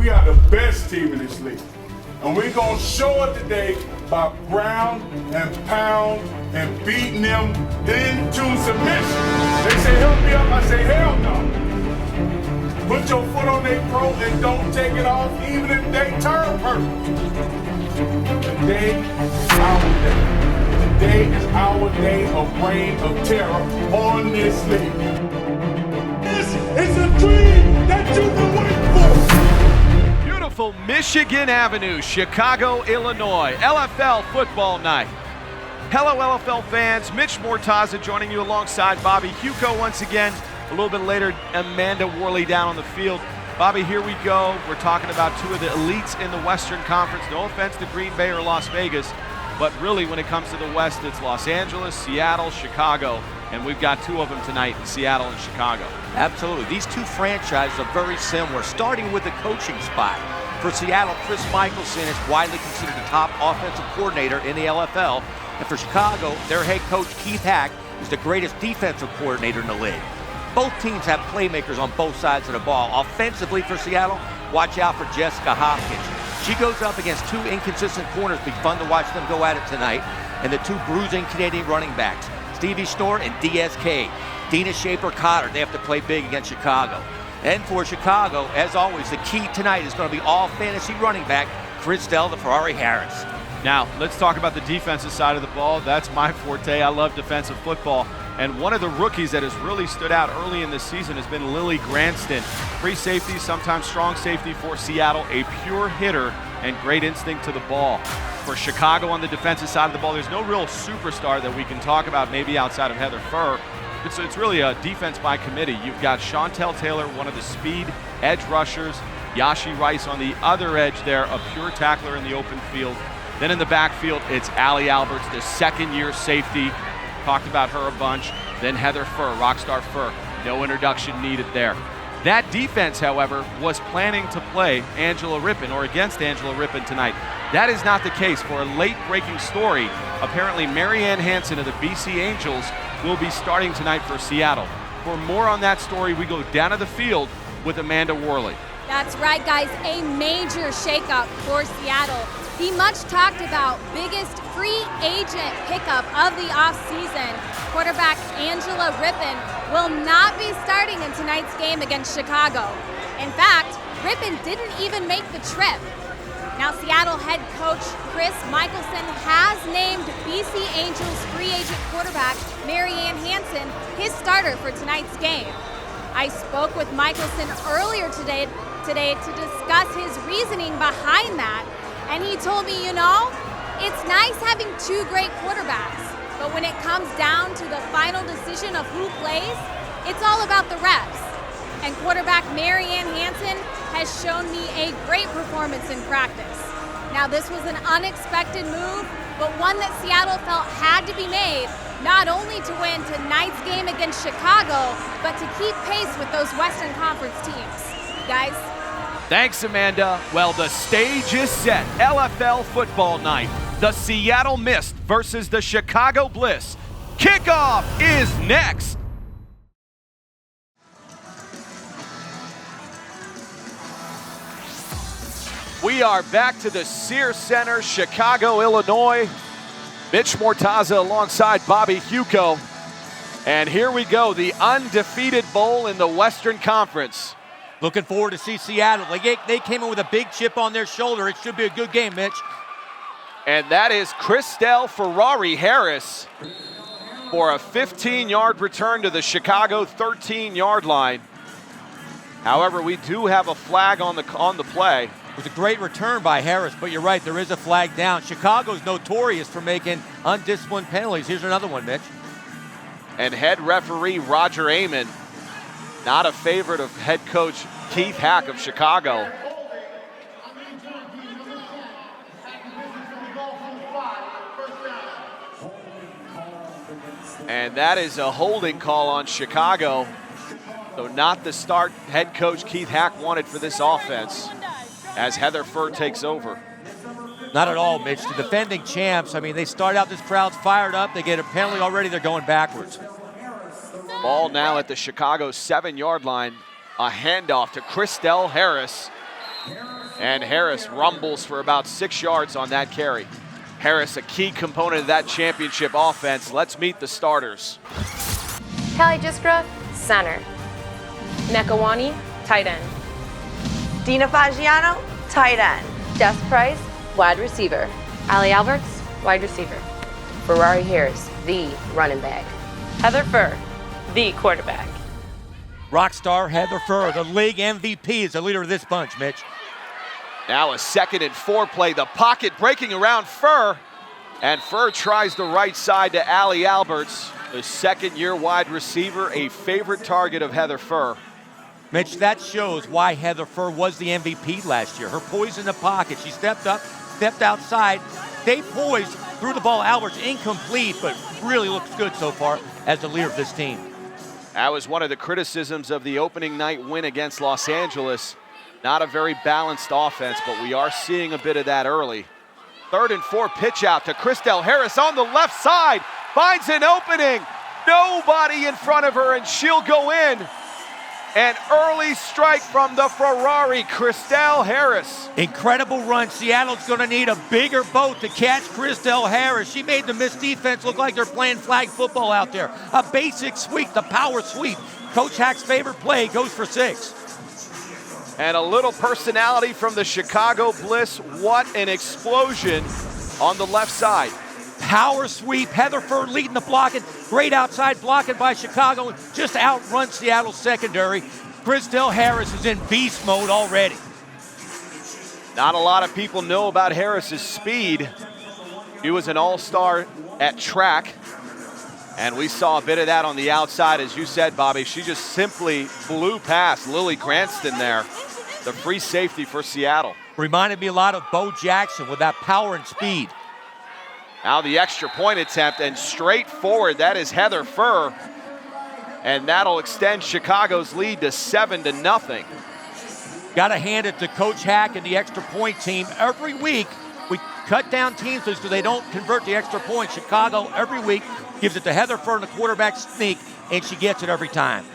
we are the best team in this league. And we're going to show it today by ground and pound and beating them into submission. They say, help me up. I say, hell no. Put your foot on their throat and don't take it off, even if they turn purple. Today is our day. Today is our day of reign of terror on this league. This is a dream that you've been waiting for. Beautiful Michigan Avenue, Chicago, Illinois, LFL football night. Hello, LFL fans. Mitch Mortaza joining you alongside Bobby Huco once again. A little bit later, Amanda Worley down on the field. Bobby, here we go. We're talking about two of the elites in the Western Conference. No offense to Green Bay or Las Vegas, but really when it comes to the West, it's Los Angeles, Seattle, Chicago, and we've got two of them tonight in Seattle and Chicago. Absolutely. These two franchises are very similar, starting with the coaching spot. For Seattle, Chris Michelson is widely considered the top offensive coordinator in the LFL. And for Chicago, their head coach, Keith Hack, is the greatest defensive coordinator in the league. Both teams have playmakers on both sides of the ball. Offensively for Seattle, watch out for Jessica Hopkins. She goes up against two inconsistent corners. It'll be fun to watch them go at it tonight. And the two bruising Canadian running backs, Stevie Storr and DSK. Dina Shaper-Cotter, they have to play big against Chicago. And for Chicago, as always, the key tonight is going to be all fantasy running back, Christelle the Ferrari Harris. Now, let's talk about the defensive side of the ball. That's my forte. I love defensive football. And one of the rookies that has really stood out early in this season has been Lily Granston. Free safety, sometimes strong safety for Seattle, a pure hitter and great instinct to the ball. For Chicago on the defensive side of the ball, there's no real superstar that we can talk about maybe outside of Heather Furr. It's really a defense by committee. You've got Chantel Taylor, one of the speed edge rushers. Yashi Rice on the other edge there, a pure tackler in the open field. Then in the backfield, it's Allie Alberts, the second-year safety. Talked about her a bunch. Then Heather Furr, Rockstar Furr. No introduction needed there. That defense, however, was planning to play Angela Rippon or against Angela Rippon tonight. That is not the case. For a late-breaking story, apparently Marianne Hansen of the BC Angels will be starting tonight for Seattle. For more on that story, we go down to the field with Amanda Worley. That's right, guys. A major shakeup for Seattle. The much talked about biggest free agent pickup of the offseason, quarterback Angela Rippon, will not be starting in tonight's game against Chicago. In fact, Rippon didn't even make the trip. Now, Seattle head coach Chris Michelson has named BC Angels free agent quarterback Marianne Hansen his starter for tonight's game. I spoke with Michelson earlier today to discuss his reasoning behind that. And he told me, it's nice having two great quarterbacks, but when it comes down to the final decision of who plays, it's all about the reps. And quarterback Marianne Hansen has shown me a great performance in practice. Now, this was an unexpected move, but one that Seattle felt had to be made, not only to win tonight's game against Chicago, but to keep pace with those Western Conference teams. Guys? Thanks, Amanda. Well, the stage is set. LFL football night. The Seattle Mist versus the Chicago Bliss. Kickoff is next. We are back to the Sears Center, Chicago, Illinois. Mitch Mortaza alongside Bobby Huco. And here we go, the undefeated bowl in the Western Conference. Looking forward to see Seattle. They came in with a big chip on their shoulder. It should be a good game, Mitch. And that is Christelle Ferrari Harris for a 15-yard return to the Chicago 13-yard line. However, we do have a flag on the play. It was a great return by Harris, but you're right, there is a flag down. Chicago's notorious for making undisciplined penalties. Here's another one, Mitch. And head referee Roger Amon, not a favorite of head coach Keith Hack of Chicago. And that is a holding call on Chicago. So not the start head coach Keith Hack wanted for this offense as Heather Furr takes over. Not at all, Mitch. The defending champs, they start out, this crowd's fired up. They get a penalty already, they're going backwards. Ball now at the Chicago 7-yard line. A handoff to Christelle Harris. And Harris rumbles for about 6 yards on that carry. Harris, a key component of that championship offense. Let's meet the starters. Kelly Jiskra, center. Nekawani, tight end. Dina Fagiano, tight end. Jess Price, wide receiver. Ali Alberts, wide receiver. Ferrari Harris, the running back. Heather Furr, the quarterback. Rockstar Heather Furr, the league MVP, is the leader of this bunch, Mitch. Now a 2nd and 4 play. The pocket breaking around Furr. And Furr tries the right side to Ali Alberts, the 2nd-year wide receiver, a favorite target of Heather Furr. Mitch, that shows why Heather Furr was the MVP last year. Her poise in the pocket. She stepped up, stepped outside, stayed poised, threw the ball outwards, incomplete, but really looks good so far as the leader of this team. That was one of the criticisms of the opening night win against Los Angeles. Not a very balanced offense, but we are seeing a bit of that early. 3rd and 4 pitch out to Christelle Harris on the left side. Finds an opening. Nobody in front of her, and she'll go in. An early strike from the Ferrari, Christelle Harris. Incredible run. Seattle's going to need a bigger boat to catch Christelle Harris. She made the Miss defense look like they're playing flag football out there. A basic sweep, the power sweep. Coach Hack's favorite play goes for 6. And a little personality from the Chicago Bliss. What an explosion on the left side. Power sweep. Heather Furr leading the blocking. Great outside blocking by Chicago. Just outrun Seattle's secondary. Christelle Harris is in beast mode already. Not a lot of people know about Harris's speed. He was an all-star at track. And we saw a bit of that on the outside, as you said, Bobby. She just simply blew past Lily Cranston there, the free safety for Seattle. Reminded me a lot of Bo Jackson with that power and speed. Now the extra point attempt, and straight forward, that is Heather Furr. And that'll extend Chicago's lead to 7-0. Got to hand it to Coach Hack and the extra point team. Every week, we cut down teams because they don't convert the extra point. Chicago, every week, gives it to Heather Furr in the quarterback sneak, and she gets it every time.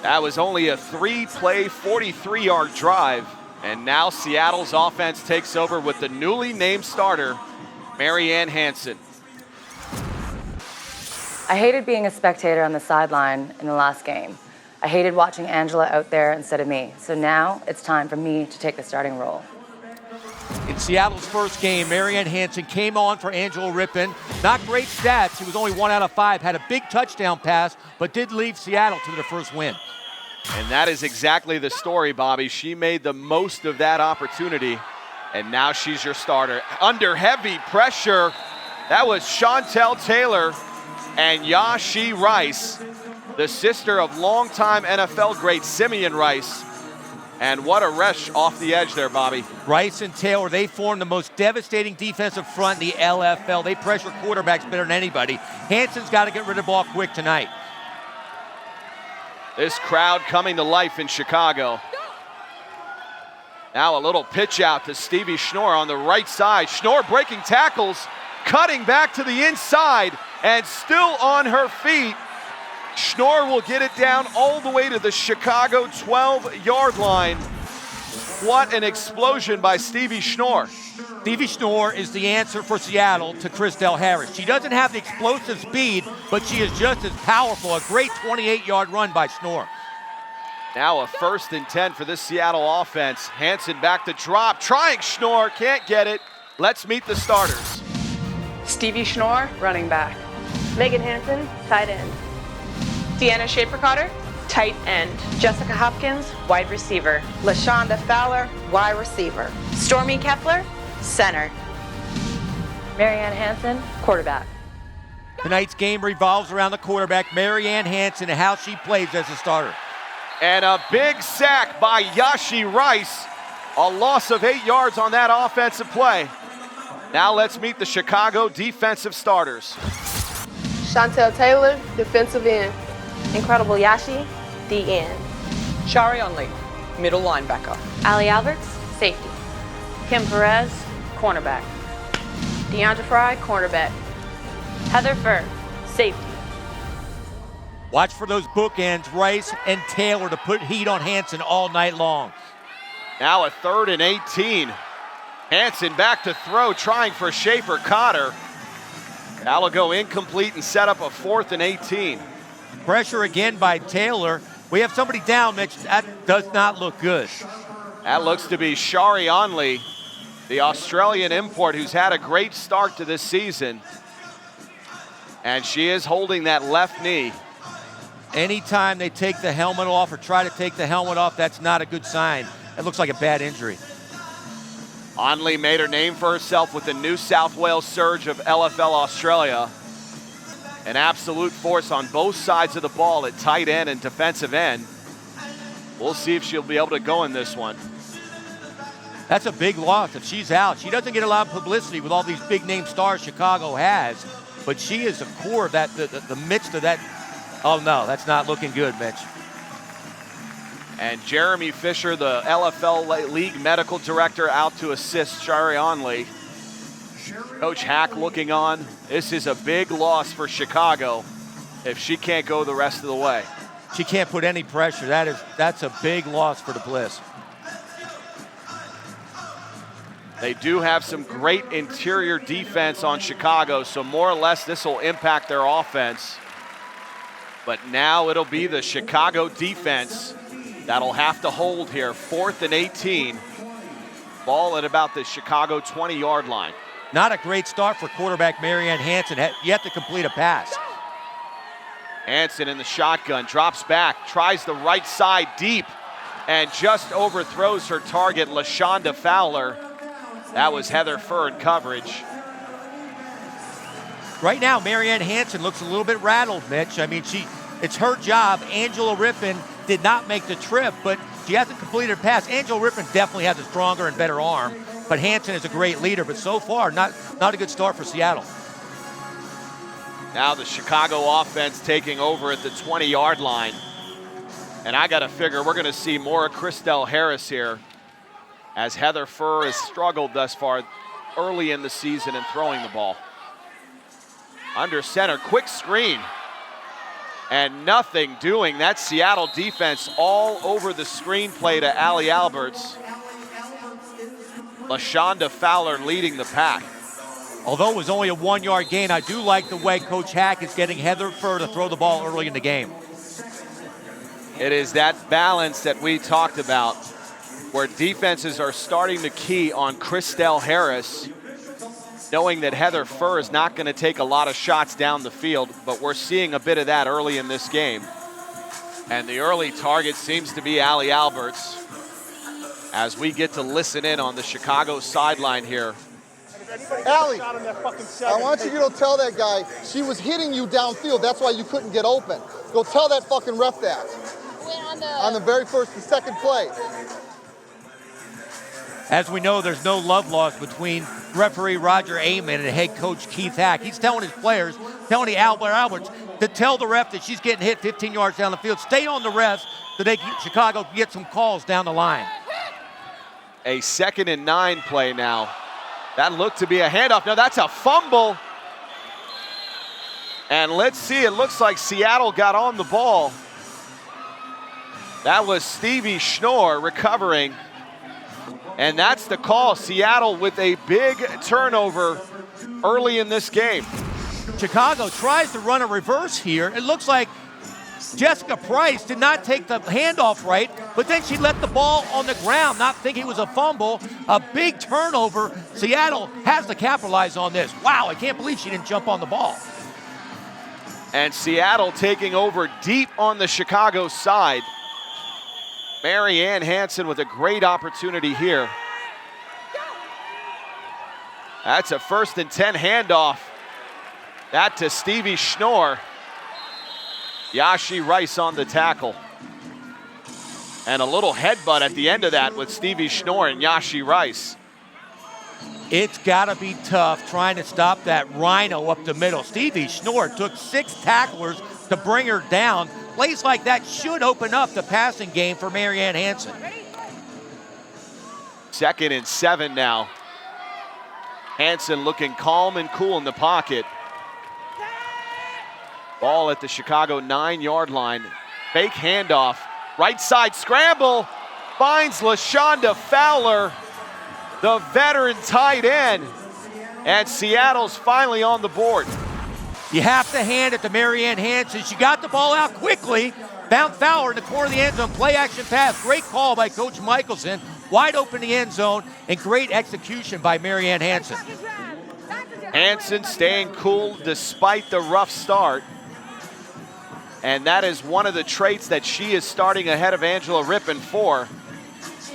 That was only a 3-play, 43-yard drive. And now Seattle's offense takes over with the newly named starter, Marianne Hansen. I hated being a spectator on the sideline in the last game. I hated watching Angela out there instead of me. So now it's time for me to take the starting role. In Seattle's first game, Marianne Hansen came on for Angela Rippon. Not great stats. He was only 1 out of 5. Had a big touchdown pass, but did lead Seattle to their first win. And that is exactly the story, Bobby. She made the most of that opportunity, and now she's your starter. Under heavy pressure, that was Chantel Taylor and Yashi Rice, the sister of longtime NFL great Simeon Rice. And what a rush off the edge there, Bobby. Rice and Taylor, they form the most devastating defensive front in the LFL. They pressure quarterbacks better than anybody. Hansen's got to get rid of the ball quick tonight. This crowd coming to life in Chicago. Now a little pitch out to Stevie Schnorr on the right side. Schnorr breaking tackles, cutting back to the inside, and still on her feet. Schnorr will get it down all the way to the Chicago 12-yard line. What an explosion by Stevie Schnorr. Stevie Schnorr is the answer for Seattle to Christelle Harris. She doesn't have the explosive speed, but she is just as powerful. A great 28-yard run by Schnorr. Now a 1st and 10 for this Seattle offense. Hansen back to drop, trying Schnorr, can't get it. Let's meet the starters. Stevie Schnorr, running back. Megan Hansen, tight end. Deanna Shaper-Cotter, tight end. Jessica Hopkins, wide receiver. LaShonda Fowler, wide receiver. Stormy Kepler, center. Marianne Hansen, quarterback. Tonight's game revolves around the quarterback, Marianne Hansen, and how she plays as a starter. And a big sack by Yashi Rice. A loss of 8 yards on that offensive play. Now let's meet the Chicago defensive starters. Chantel Taylor, defensive end. Incredible Yashi, D end. Shari Only, middle linebacker. Ali Alberts, safety. Kim Perez, cornerback. Deandra Fry, cornerback. Heather Furr, safety. Watch for those bookends, Rice and Taylor, to put heat on Hansen all night long. Now a 3rd and 18. Hansen back to throw, trying for Schaefer Cotter. That'll go incomplete and set up a 4th and 18. Pressure again by Taylor. We have somebody down, Mitch. That does not look good. That looks to be Shari Onley, the Australian import who's had a great start to this season. And she is holding that left knee. Anytime they take the helmet off or try to take the helmet off, that's not a good sign. It looks like a bad injury. Onley made her name for herself with the New South Wales surge of LFL Australia. An absolute force on both sides of the ball at tight end and defensive end. We'll see if she'll be able to go in this one. That's a big loss if she's out. She doesn't get a lot of publicity with all these big name stars Chicago has, but she is the core of that, the midst of that. Oh no, that's not looking good, Mitch. And Jeremy Fisher, the LFL League Medical Director, out to assist Shari Onley. Coach Hack looking on. This is a big loss for Chicago if she can't go the rest of the way. She can't put any pressure. That's a big loss for the Bliss. They do have some great interior defense on Chicago, so more or less this will impact their offense. But now it'll be the Chicago defense that'll have to hold here. 4th and 18. Ball at about the Chicago 20-yard line. Not a great start for quarterback Marianne Hansen. Yet to complete a pass. Hansen in the shotgun, drops back, tries the right side deep, and just overthrows her target, LaShonda Fowler. That was Heather Furr in coverage. Right now, Marianne Hansen looks a little bit rattled, Mitch. I mean, it's her job. Angela Rippon did not make the trip, but she hasn't completed a pass. Angela Rippon definitely has a stronger and better arm, but Hansen is a great leader, but so far, not a good start for Seattle. Now the Chicago offense taking over at the 20-yard line. And I got to figure we're going to see more of Christelle Harris here, as Heather Furr has struggled thus far early in the season in throwing the ball. Under center, quick screen. And nothing doing. That Seattle defense all over the screenplay to Allie Alberts. LaShonda Fowler leading the pack. Although it was only a 1-yard gain, I do like the way Coach Hack is getting Heather Furr to throw the ball early in the game. It is that balance that we talked about, where defenses are starting to key on Christelle Harris, knowing that Heather Furr is not going to take a lot of shots down the field, but we're seeing a bit of that early in this game. And the early target seems to be Allie Alberts, as we get to listen in on the Chicago sideline here. Allie, I want you to tell that guy she was hitting you downfield. That's why you couldn't get open. Go tell that fucking ref that. On the very first and second play. As we know, there's no love lost between referee Roger Amon and head coach Keith Hack. He's telling his players, telling Alberts to tell the ref that she's getting hit 15 yards down the field. Stay on the refs so Chicago can get some calls down the line. A 2nd and 9 play now. That looked to be a handoff. No, that's a fumble. And let's see, it looks like Seattle got on the ball. That was Stevie Schnorr recovering. And that's the call. Seattle with a big turnover early in this game. Chicago tries to run a reverse here. It looks like Jessica Price did not take the handoff right, but then she let the ball on the ground, not thinking it was a fumble. A big turnover. Seattle has to capitalize on this. Wow, I can't believe she didn't jump on the ball. And Seattle taking over deep on the Chicago side. Marianne Hansen with a great opportunity here. That's a 1st and 10 handoff. That to Stevie Schnorr. Yashi Rice on the tackle. And a little headbutt at the end of that with Stevie Schnorr and Yashi Rice. It's got to be tough trying to stop that rhino up the middle. Stevie Schnorr took 6 tacklers to bring her down. Plays like that should open up the passing game for Marianne Hansen. 2nd and 7 now. Hansen looking calm and cool in the pocket. Ball at the Chicago 9-yard line. Fake handoff. Right side scramble. finds LaShonda Fowler, the veteran tight end, and Seattle's finally on the board. You have to hand it to Marianne Hansen. She got the ball out quickly, found Fowler in the corner of the end zone, play action pass. Great call by Coach Michelson, wide open the end zone, and great execution by Marianne Hansen. Hansen staying cool despite the rough start. And that is one of the traits that she is starting ahead of Angela Rippon for,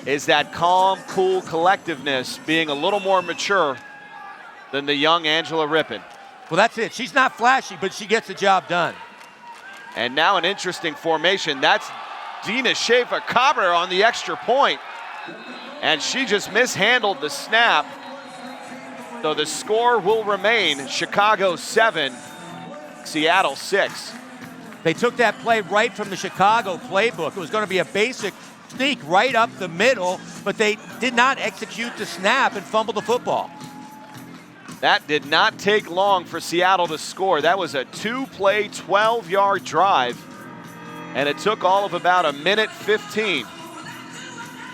is that calm, cool collectiveness, being a little more mature than the young Angela Rippon. Well, that's it. She's not flashy, but she gets the job done. And now an interesting formation. That's Dina Schaefer-Cotter on the extra point. And she just mishandled the snap. So the score will remain Chicago 7, Seattle 6. They took that play right from the Chicago playbook. It was going to be a basic sneak right up the middle, but they did not execute the snap and fumbled the football. That did not take long for Seattle to score. That was a 2-play, 12-yard drive, and it took all of about a minute 15.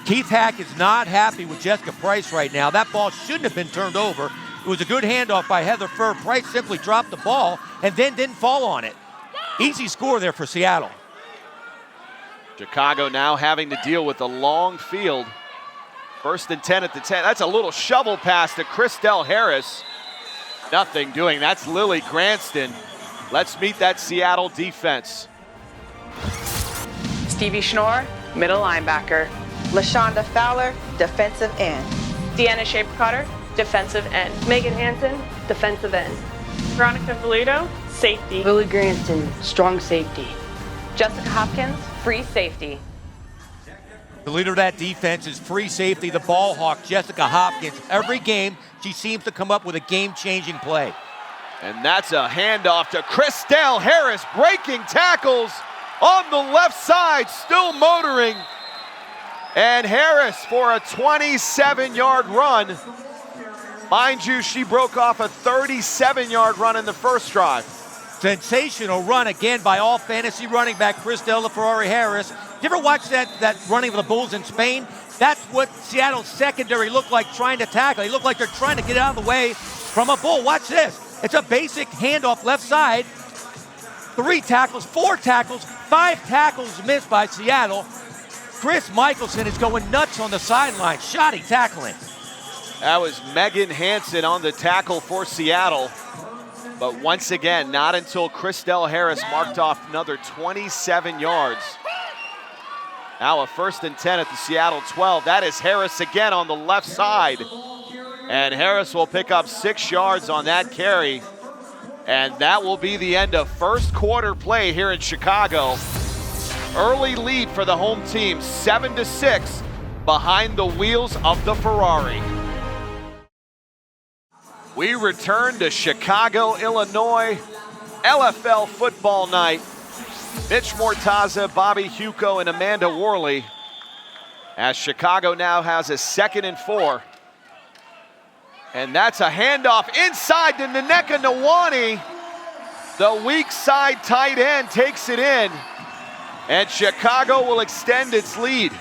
Keith Hack is not happy with Jessica Price right now. That ball shouldn't have been turned over. It was a good handoff by Heather Furr. Price simply dropped the ball and then didn't fall on it. Easy score there for Seattle. Chicago now having to deal with a long field. 1st and 10 at the 10. That's a little shovel pass to Christelle Harris. Nothing doing. That's Lily Granston. Let's meet that Seattle defense. Stevie Schnorr, middle linebacker. LaShonda Fowler, defensive end. Deanna Schaefer-Cotter, defensive end. Megan Hansen, defensive end. Veronica Valuto, safety. Lily Granston, strong safety. Jessica Hopkins, Free safety. The leader of that defense is free safety, the ball hawk, Jessica Hopkins. Every game, she seems to come up with a game-changing play. And that's a handoff to Christelle Harris, breaking tackles on the left side, still motoring. And Harris for a 27-yard run. Mind you, she broke off a 37-yard run in the first drive. Sensational run again by all fantasy running back Christelle Harris. You ever watch that running of the Bulls in Spain? That's what Seattle's secondary looked like trying to tackle. They look like they're trying to get out of the way from a Bull. Watch this. It's a basic handoff left side. 3 tackles, 4 tackles, 5 tackles missed by Seattle. Chris Michelson is going nuts on the sideline. Shoddy tackling. That was Megan Hansen on the tackle for Seattle. But once again, not until Christelle Harris marked off another 27 yards. Now a 1st and 10 at the Seattle 12. That is Harris again on the left side. And Harris will pick up 6 yards on that carry. And that will be the end of first quarter play here in Chicago. Early lead for the home team, 7-6 behind the wheels of the Ferrari. We return to Chicago, Illinois, LFL football night. Mitch Mortaza, Bobby Huco, and Amanda Worley, as Chicago now has a 2nd and 4. And that's a handoff inside to Nneka Nwani. The weak side tight end takes it in, and Chicago will extend its lead.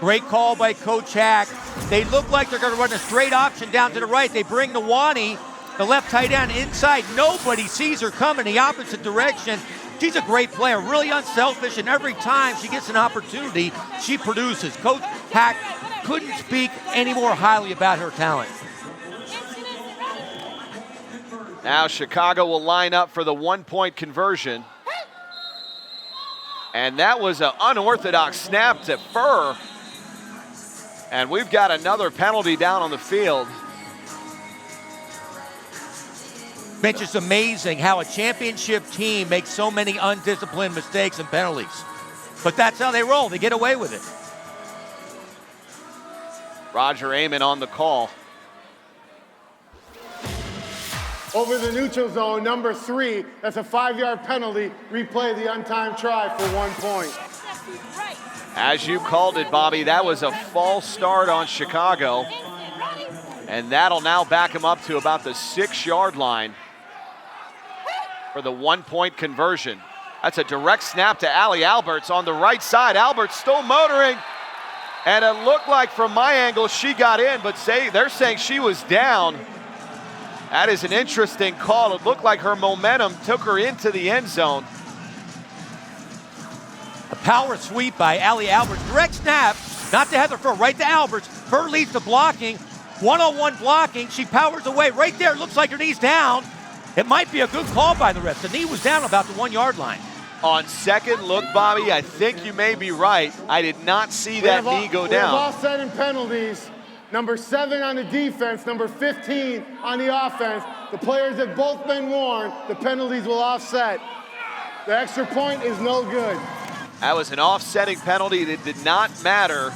Great call by Coach Hack. They look like they're going to run a straight option down to the right. They bring Nwani, the left tight end, inside. Nobody sees her coming the opposite direction. She's a great player, really unselfish, and every time she gets an opportunity, she produces. Coach Hack couldn't speak any more highly about her talent. Now Chicago will line up for the 1-point conversion. And that was an unorthodox snap to Furr. And we've got another penalty down on the field. Mitch, it's amazing how a championship team makes so many undisciplined mistakes and penalties. But that's how they roll. They get away with it. Roger Amon on the call. Over the neutral zone, number 3, that's a 5-yard penalty. Replay the untimed try for 1 point. As you called it, Bobby, that was a false start on Chicago. And that'll now back him up to about the 6-yard line for the 1-point conversion. That's a direct snap to Allie Alberts on the right side. Alberts still motoring. And it looked like from my angle she got in, but they're saying she was down. That is an interesting call. It looked like her momentum took her into the end zone. A power sweep by Allie Alberts. Direct snap, not to Heather Furr, right to Alberts. Furr leads the blocking, one-on-one blocking. She powers away right there. Looks like her knee's down. It might be a good call by the refs. The knee was down about the 1 yard line. On second look, Bobby, I think you may be right. I did not see that knee go down. We have offset and penalties. Number 7 on the defense, number 15 on the offense. The players have both been warned. The penalties will offset. The extra point is no good. That was an offsetting penalty that did not matter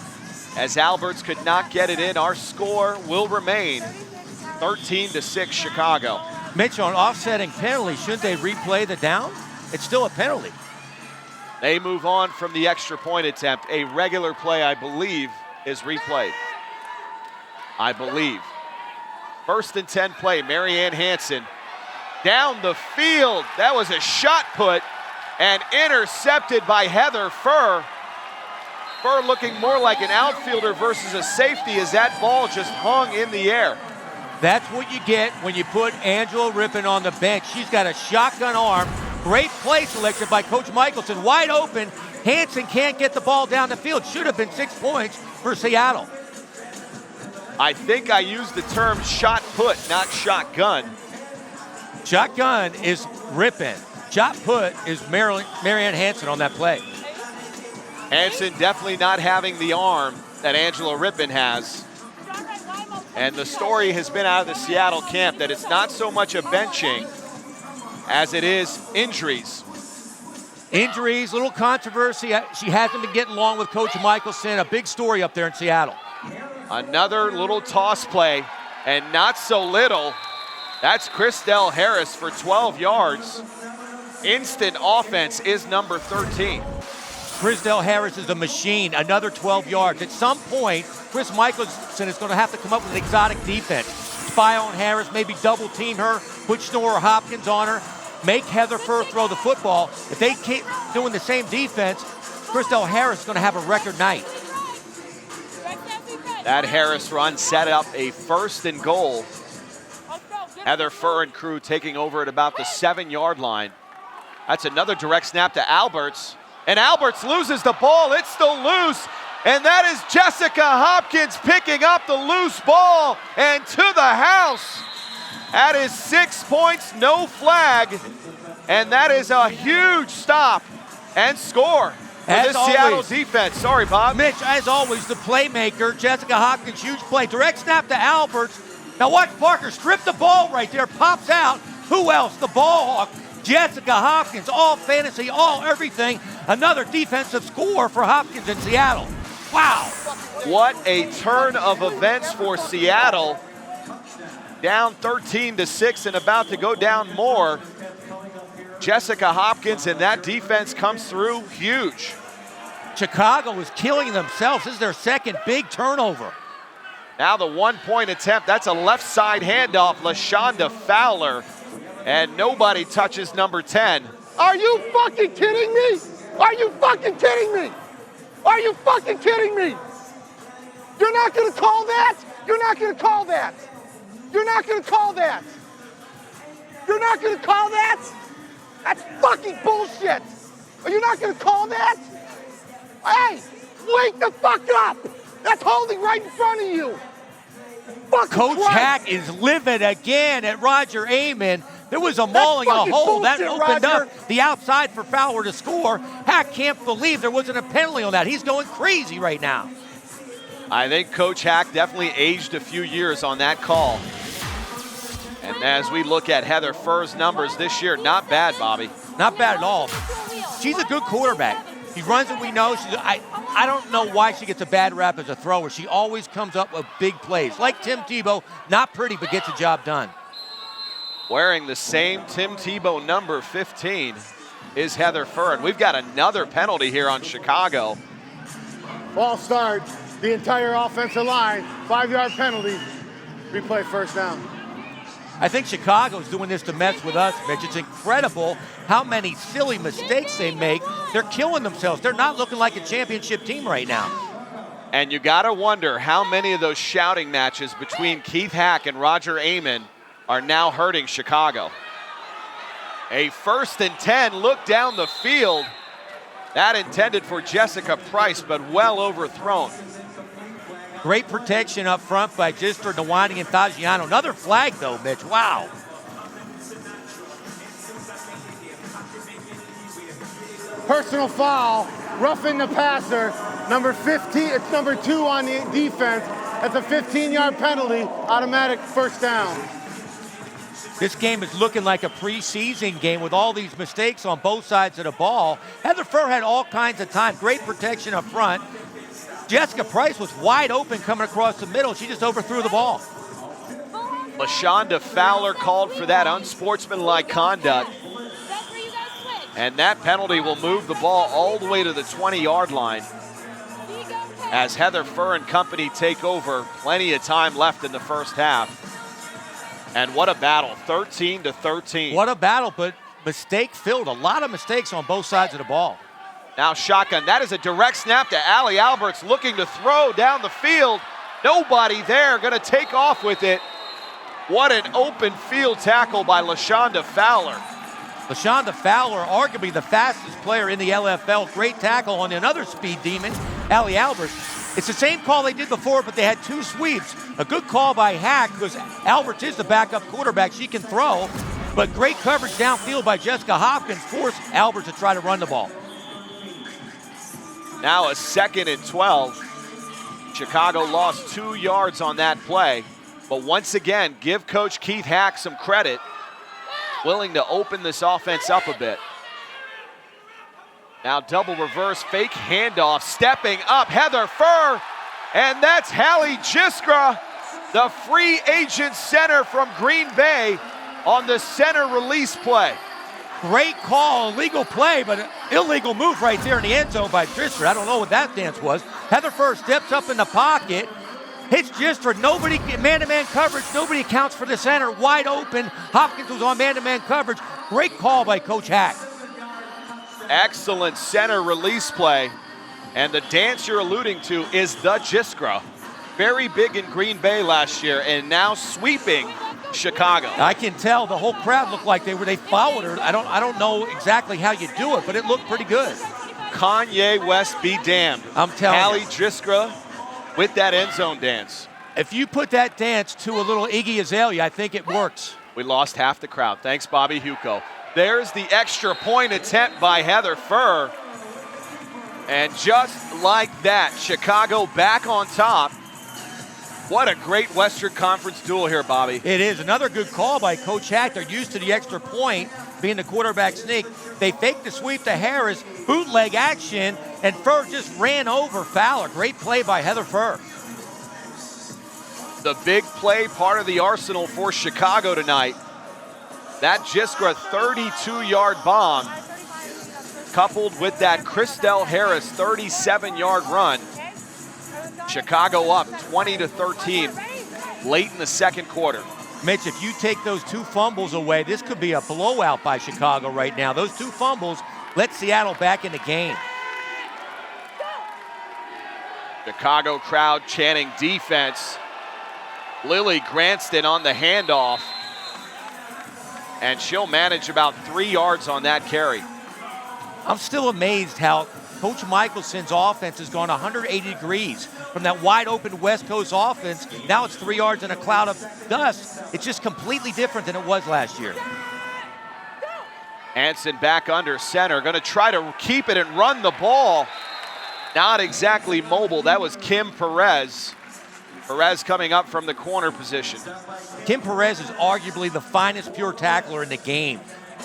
as Alberts could not get it in. Our score will remain 13-6 Chicago. Mitch, on offsetting penalty, shouldn't they replay the down? It's still a penalty. They move on from the extra point attempt. A regular play, I believe, is replayed. I believe. 1st and 10 play, Marianne Hansen down the field. That was a shot put and intercepted by Heather Furr. Furr looking more like an outfielder versus a safety as that ball just hung in the air. That's what you get when you put Angela Rippon on the bench. She's got a shotgun arm. Great play selection by Coach Michelson. Wide open. Hansen can't get the ball down the field. Should have been 6 points for Seattle. I think I used the term shot put, not shotgun. Shotgun is Rippon. Shot put is Marianne Hansen on that play. Hansen definitely not having the arm that Angela Rippon has. And the story has been out of the Seattle camp that it's not so much a benching as it is injuries. Injuries, little controversy. She hasn't been getting along with Coach Michelson. A big story up there in Seattle. Another little toss play, and not so little. That's Chrisdell Harris for 12 yards. Instant offense is number 13. Chrisdell Harris is a machine, another 12 yards. At some point, Chris Michelson is going to have to come up with an exotic defense. Spy on Harris, maybe double team her, put Schnorr or Hopkins on her, make Heather Furr throw the football. If they keep doing the same defense, Chrisdell Harris is going to have a record night. That Harris run set up a 1st and goal. Heather Furr and crew taking over at about the 7 yard line. That's another direct snap to Alberts. And Alberts loses the ball. It's still loose. And that is Jessica Hopkins picking up the loose ball and to the house. That is 6 points, no flag. And that is a huge stop and score for this Seattle defense. Sorry, Bob. Mitch, as always, the playmaker, Jessica Hopkins, huge play. Direct snap to Alberts. Now watch Parker strip the ball right there, pops out. Who else? The ball hawk. Jessica Hopkins, all fantasy, all everything. Another defensive score for Hopkins in Seattle. Wow. What a turn of events for Seattle. Down 13-6 and about to go down more. Jessica Hopkins and that defense comes through huge. Chicago is killing themselves. This is their second big turnover. Now the 1 point attempt. That's a left side handoff. LaShonda Fowler. And nobody touches number 10. Are you fucking kidding me? Are you fucking kidding me? Are you fucking kidding me? You're not going to call that? You're not going to call that? You're not going to call that? You're not going to call that? That's fucking bullshit. Are you not going to call that? Hey, wake the fuck up. That's holding right in front of you. Fucking Coach Christ. Hack is livid again at Roger Amon. There was a mauling, a hole that opened up the outside for Fowler to score. Hack can't believe there wasn't a penalty on that. He's going crazy right now. I think Coach Hack definitely aged a few years on that call. And as we look at Heather Furr's numbers this year, not bad, Bobby. Not bad at all. She's a good quarterback. She runs what we know. I don't know why she gets a bad rap as a thrower. She always comes up with big plays. Like Tim Tebow, not pretty, but gets the job done. Wearing the same Tim Tebow number 15 is Heather Furr. And we've got another penalty here on Chicago. Ball start, the entire offensive line, 5 yard penalty, replay 1st down. I think Chicago's doing this to mess with us, Mitch. It's incredible how many silly mistakes they make. They're killing themselves. They're not looking like a championship team right now. And you got to wonder how many of those shouting matches between Keith Hack and Roger Amon are now hurting Chicago. A 1st and 10, look down the field. That intended for Jessica Price, but well overthrown. Great protection up front by Gister, Nwani, and Fagiano. Another flag, though, Mitch. Wow. Personal foul, roughing the passer. Number 15, it's number 2 on the defense. That's a 15-yard penalty, automatic first down. This game is looking like a preseason game with all these mistakes on both sides of the ball. Heather Furr had all kinds of time. Great protection up front. Jessica Price was wide open coming across the middle. She just overthrew the ball. LaShonda Fowler called for that unsportsmanlike conduct. And that penalty will move the ball all the way to the 20-yard line as Heather Furr and company take over. Plenty of time left in the first half. And what a battle, 13-13. What a battle, but mistake-filled. A lot of mistakes on both sides of the ball. Now shotgun, that is a direct snap to Allie Alberts looking to throw down the field. Nobody there, gonna take off with it. What an open field tackle by LaShonda Fowler. LaShonda Fowler, arguably the fastest player in the LFL. Great tackle on another speed demon, Allie Alberts. It's the same call they did before, but they had 2 sweeps. A good call by Hack because Alberts is the backup quarterback. She can throw, but great coverage downfield by Jessica Hopkins forced Alberts to try to run the ball. Now a 2nd and 12. Chicago lost 2 yards on that play, but once again, give Coach Keith Hack some credit, willing to open this offense up a bit. Now double reverse fake handoff, stepping up Heather Furr, and that's Hallie Jiskra, the free agent center from Green Bay, on the center release play. Great call, illegal play, but an illegal move right there in the end zone by Jiskra. I don't know what that dance was. Heather Furr steps up in the pocket, hits Jiskra, nobody, man-to-man coverage, nobody accounts for the center, wide open. Hopkins was on man-to-man coverage. Great call by Coach Hack. Excellent center release play. And the dance you're alluding to is the Jiskra. Very big in Green Bay last year and now sweeping Chicago. I can tell the whole crowd looked like they followed her. I don't know exactly how you do it, but it looked pretty good. Kanye West be damned. I'm telling Hallie you. Jiskra with that end zone dance. If you put that dance to a little Iggy Azalea, I think it works. We lost half the crowd. Thanks, Bobby Huco. There's the extra point attempt by Heather Furr. And just like that, Chicago back on top. What a great Western Conference duel here, Bobby. It is. Another good call by Coach Hack. They're used to the extra point being the quarterback sneak. They faked the sweep to Harris, bootleg action, and Furr just ran over Fowler. Great play by Heather Furr. The big play part of the arsenal for Chicago tonight. That Jiskra 32-yard bomb coupled with that Christelle Harris 37-yard run. Chicago up 20-13 late in the second quarter. Mitch, if you take those 2 fumbles away, this could be a blowout by Chicago right now. Those 2 fumbles let Seattle back in the game. Chicago crowd chanting defense. Lily Granston on the handoff. And she'll manage about 3 yards on that carry. I'm still amazed how Coach Michelson's offense has gone 180 degrees from that wide open West Coast offense. Now it's 3 yards in a cloud of dust. It's just completely different than it was last year. Hanson back under center, gonna try to keep it and run the ball. Not exactly mobile, that was Kim Perez. Perez coming up from the corner position. Kim Perez is arguably the finest pure tackler in the game.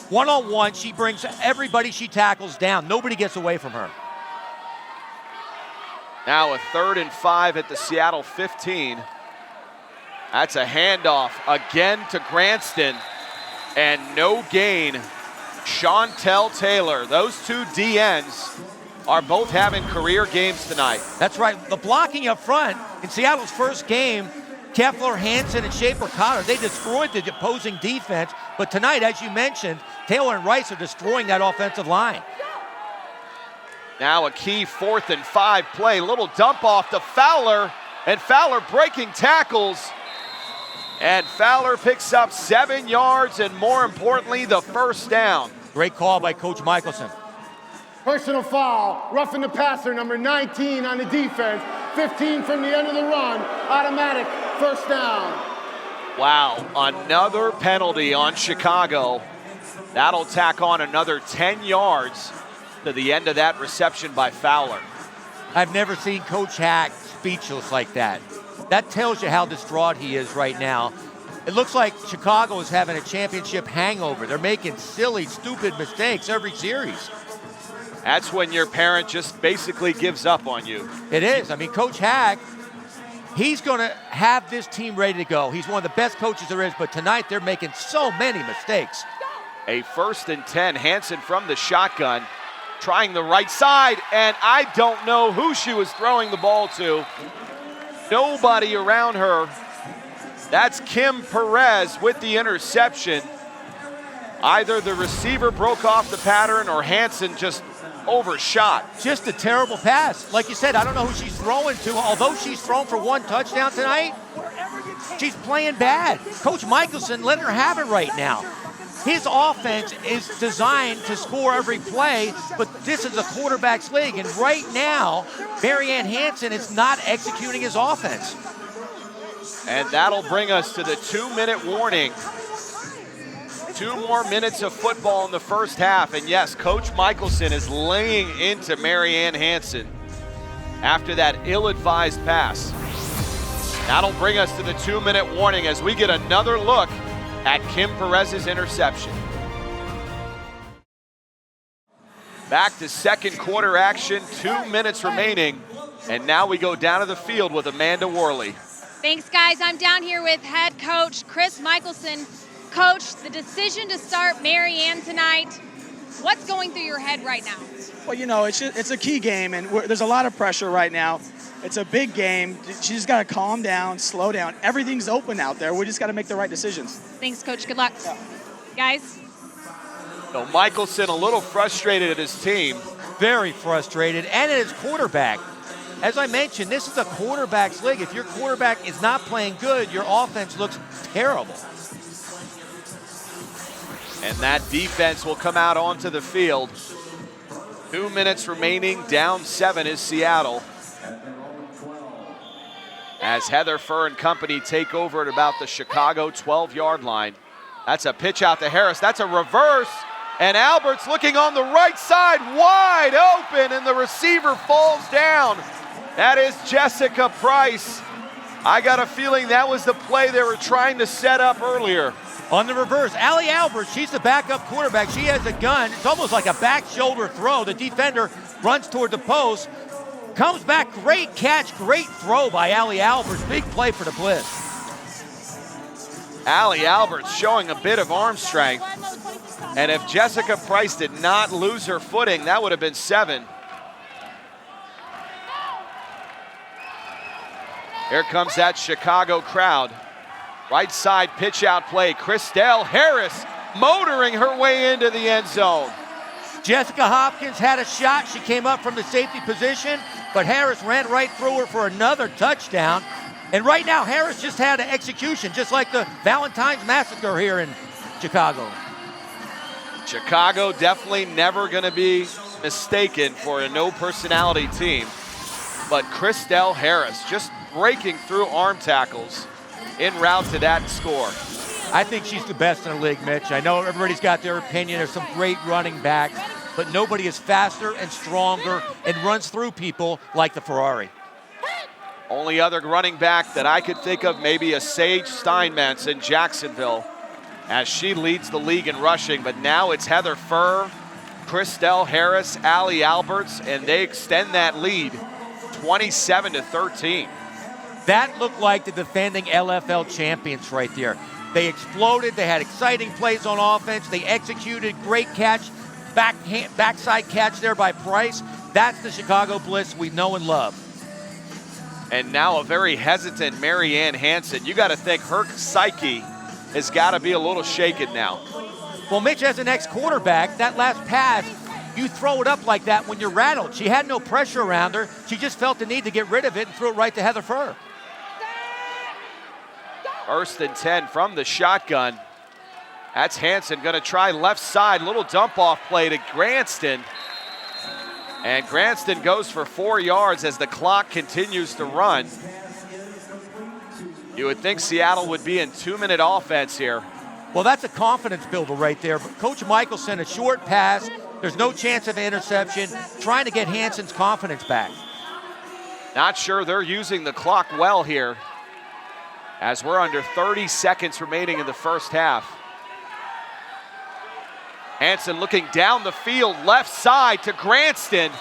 One-on-one, she brings everybody she tackles down. Nobody gets away from her. Now a 3rd and 5 at the Seattle 15. That's a handoff again to Granston. And no gain. Chantel Taylor, those 2 DNs are both having career games tonight. That's right. The blocking up front in Seattle's first game, Kefler, Hansen, and Shaper Cotter, they destroyed the opposing defense. But tonight, as you mentioned, Taylor and Rice are destroying that offensive line. Now a key 4th and 5 play. Little dump off to Fowler, and Fowler breaking tackles. And Fowler picks up 7 yards, and more importantly, the first down. Great call by Coach Michelson. Personal foul, roughing the passer, number 19 on the defense, 15 from the end of the run, automatic first down. Wow, another penalty on Chicago. That'll tack on another 10 yards to the end of that reception by Fowler. I've never seen Coach Hack speechless like that. That tells you how distraught he is right now. It looks like Chicago is having a championship hangover. They're making silly, stupid mistakes every series. That's when your parent just basically gives up on you. It is. I mean, Coach Hack, he's going to have this team ready to go. He's one of the best coaches there is, but tonight they're making so many mistakes. A 1st and 10, Hansen from the shotgun, trying the right side, and I don't know who she was throwing the ball to. Nobody around her. That's Kim Perez with the interception. Either the receiver broke off the pattern or Hansen just overshot. Just a terrible pass. Like you said, I don't know who she's throwing to. Although she's thrown for 1 touchdown tonight, she's playing bad. Coach Michelson, let her have it right now. His offense is designed to score every play, but this is a quarterback's league, and right now, Marianne Hansen is not executing his offense. And that'll bring us to the 2-minute warning. 2 more minutes of football in the first half, and yes, Coach Michelson is laying into Marianne Hansen after that ill-advised pass. That'll bring us to the 2-minute warning as we get another look at Kim Perez's interception. Back to second quarter action, 2 minutes remaining, and now we go down to the field with Amanda Worley. Thanks, guys. I'm down here with head coach Chris Michelson. Coach, the decision to start Marianne tonight, what's going through your head right now? Well, you know, it's a key game, and there's a lot of pressure right now. It's a big game. She just got to calm down, slow down. Everything's open out there. We just got to make the right decisions. Thanks, Coach. Good luck. Yeah. Guys? So Michelson a little frustrated at his team. Very frustrated, and at his quarterback. As I mentioned, this is a quarterback's league. If your quarterback is not playing good, your offense looks terrible. And that defense will come out onto the field. 2 minutes remaining, down 7 is Seattle. As Heather Furr and company take over at about the Chicago 12-yard line. That's a pitch out to Harris. That's a reverse. And Alberts looking on the right side, wide open, and the receiver falls down. That is Jessica Price. I got a feeling that was the play they were trying to set up earlier. On the reverse, Allie Alberts, she's the backup quarterback. She has a gun. It's almost like a back shoulder throw. The defender runs toward the post. Comes back, great catch, great throw by Allie Alberts. Big play for the Bliss. Allie Alberts showing a bit of arm strength. And if Jessica Price did not lose her footing, that would have been 7. Here comes that Chicago crowd. Right side pitch out play. Christelle Harris motoring her way into the end zone. Jessica Hopkins had a shot. She came up from the safety position, but Harris ran right through her for another touchdown. And right now, Harris just had an execution, just like the Valentine's Massacre here in Chicago. Chicago definitely never going to be mistaken for a no-personality team. But Christelle Harris just breaking through arm tackles en route to that score. I think she's the best in the league, Mitch. I know everybody's got their opinion. There's some great running backs, but nobody is faster and stronger and runs through people like the Ferrari. Only other running back that I could think of, maybe a Sage Steinmetz in Jacksonville, as she leads the league in rushing. But now it's Heather Furr, Christelle Harris, Allie Alberts, and they extend that lead 27-13. That looked like the defending LFL champions right there. They exploded. They had exciting plays on offense. They executed. Great catch, backside catch there by Price. That's the Chicago Bliss we know and love. And now a very hesitant Marianne Hansen. You got to think her psyche has got to be a little shaken now. Well, Mitch, as an ex-quarterback, that last pass, you throw it up like that when you're rattled. She had no pressure around her. She just felt the need to get rid of it and threw it right to Heather Furr. 1st and 10 from the shotgun. That's Hanson going to try left side. Little dump off play to Granston. And Granston goes for 4 yards as the clock continues to run. You would think Seattle would be in 2-minute offense here. Well, that's a confidence builder right there. But Coach Michelson, a short pass. There's no chance of an interception. Trying to get Hanson's confidence back. Not sure they're using the clock well here, as we're under 30 seconds remaining in the first half. Hanson looking down the field, left side to Granston,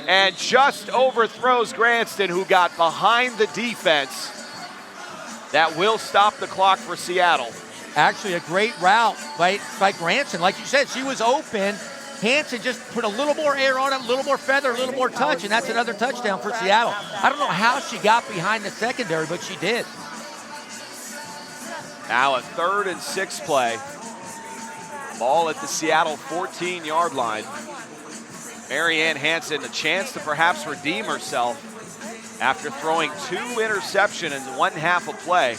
and just overthrows Granston, who got behind the defense. That will stop the clock for Seattle. Actually, a great route by Granston. Like you said, she was open. Hanson just put a little more air on it, a little more feather, a little more touch, and that's another touchdown for Seattle. I don't know how she got behind the secondary, but she did. Now a 3rd and 6 play. Ball at the Seattle 14-yard line. Marianne Hanson, a chance to perhaps redeem herself after throwing 2 interceptions in 1/2 a play.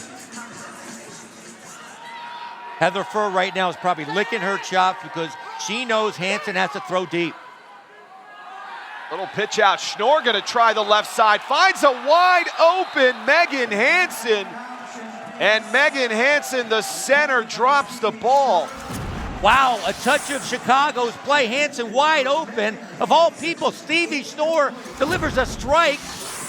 Heather Furr right now is probably licking her chops because she knows Hanson has to throw deep. Little pitch out. Schnorr going to try the left side. Finds a wide open Megan Hanson. And Megan Hanson, the center, drops the ball. Wow, a touch of Chicago's play. Hanson wide open. Of all people, Stevie Schnorr delivers a strike.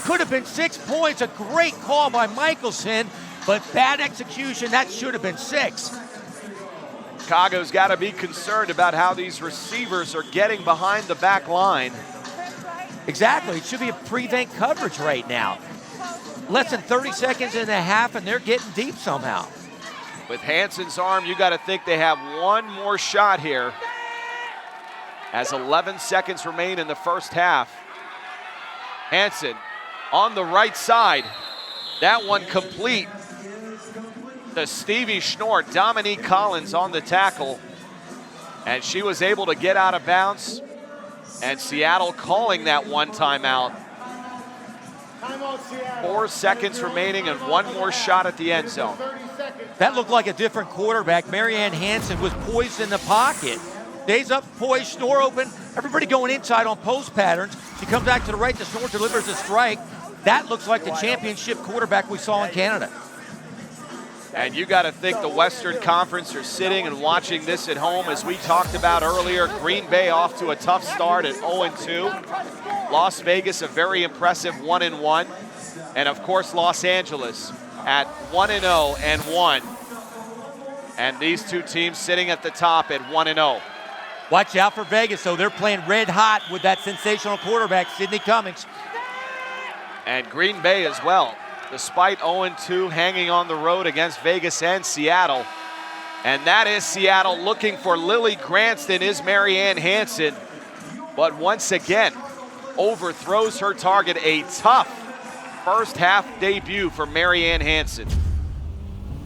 Could have been 6 points. A great call by Michelson, but bad execution. That should have been 6. Chicago's got to be concerned about how these receivers are getting behind the back line. Exactly. It should be a prevent coverage right now. Less than 30 seconds and a half, and they're getting deep somehow. With Hanson's arm, you got to think they have one more shot here, as 11 seconds remain in the first half. Hanson on the right side. That one complete to Stevie Schnorr. Dominique Collins on the tackle. And she was able to get out of bounds. And Seattle calling that one timeout. 4 seconds remaining and one more shot at the end zone. That looked like a different quarterback. Marianne Hanson was poised in the pocket. Days up, poised, Schnorr open. Everybody going inside on post patterns. She comes back to the right. The Schnorr delivers a strike. That looks like the championship quarterback we saw in Canada. And you got to think the Western Conference are sitting and watching this at home. As we talked about earlier, Green Bay off to a tough start at 0-2. Las Vegas, a very impressive 1-1. And of course, Los Angeles at 1-0-1. And these two teams sitting at the top at 1-0. Watch out for Vegas, though. They're playing red hot with that sensational quarterback, Sydney Cummings. And Green Bay as well, despite 0-2, hanging on the road against Vegas and Seattle. And that is Seattle looking for Lily Granston, is Marianne Hanson. But once again, overthrows her target. A tough first half debut for Marianne Hanson.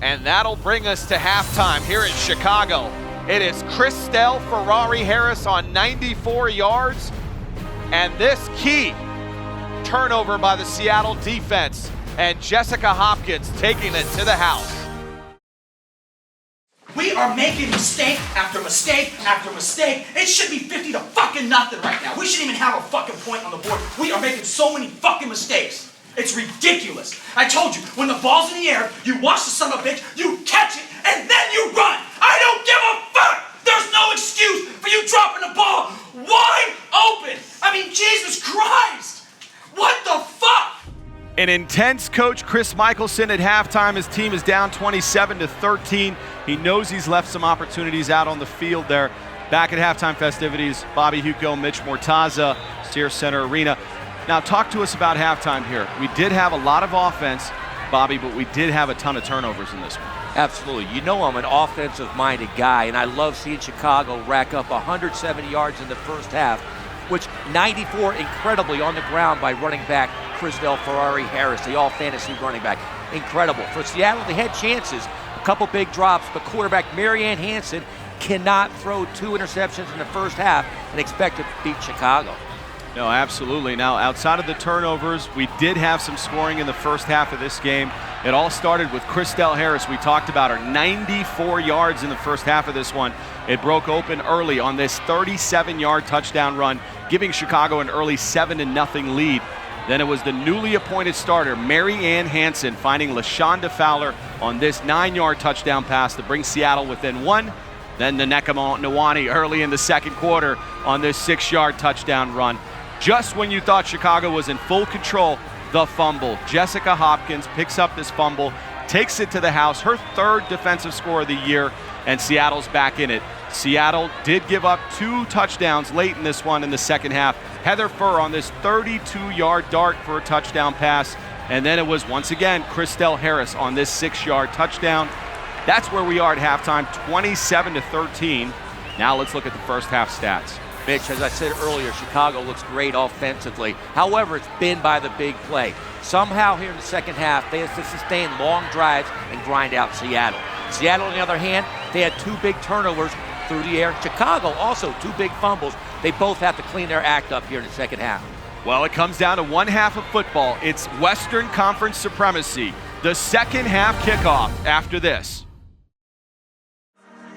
And that'll bring us to halftime here in Chicago. It is Christelle Ferrari-Harris on 94 yards. And this key turnover by the Seattle defense. And Jessica Hopkins taking it to the house. We are making mistake after mistake after mistake. It should be 50 to fucking nothing right now. We shouldn't even have a fucking point on the board. We are making so many fucking mistakes. It's ridiculous. I told you, when the ball's in the air, you watch the son of a bitch, you catch it, and then you run. I don't give a fuck. There's no excuse for you dropping the ball wide open. I mean, Jesus Christ. What the fuck? An intense coach, Chris Michelson, at halftime. His team is down 27-13. He knows he's left some opportunities out on the field there. Back at halftime festivities, Bobby Hugo, Mitch Mortaza, Sears Center Arena. Now, talk to us about halftime here. We did have a lot of offense, Bobby, but we did have a ton of turnovers in this one. Absolutely. You know I'm an offensive-minded guy, and I love seeing Chicago rack up 170 yards in the first half, which 94 incredibly on the ground by running back Christelle Ferrari-Harris, the all-fantasy running back. Incredible. For Seattle, they had chances, a couple big drops, but quarterback Marianne Hanson cannot throw 2 interceptions in the first half and expect to beat Chicago. No, absolutely. Now, outside of the turnovers, we did have some scoring in the first half of this game. It all started with Christelle Harris. We talked about her 94 yards in the first half of this one. It broke open early on this 37-yard touchdown run, giving Chicago an early 7-0 lead. Then it was the newly appointed starter, Mary Ann Hansen, finding LaShonda Fowler on this 9-yard touchdown pass to bring Seattle within 1. Then the Nawani early in the second quarter on this 6-yard touchdown run. Just when you thought Chicago was in full control, the fumble. Jessica Hopkins picks up this fumble, takes it to the house, her 3rd defensive score of the year, and Seattle's back in it. Seattle did give up 2 touchdowns late in this one in the second half. Heather Furr on this 32-yard dart for a touchdown pass, and then it was once again Christelle Harris on this 6-yard touchdown. That's where we are at halftime, 27-13. Now let's look at the first half stats. Mitch, as I said earlier, Chicago looks great offensively. However, it's been by the big play. Somehow here in the second half, they have to sustain long drives and grind out Seattle. Seattle, on the other hand, they had 2 big turnovers through the air. Chicago also 2 big fumbles. They both have to clean their act up here in the second half. Well, it comes down to one half of football. It's Western Conference supremacy. The second half kickoff after this.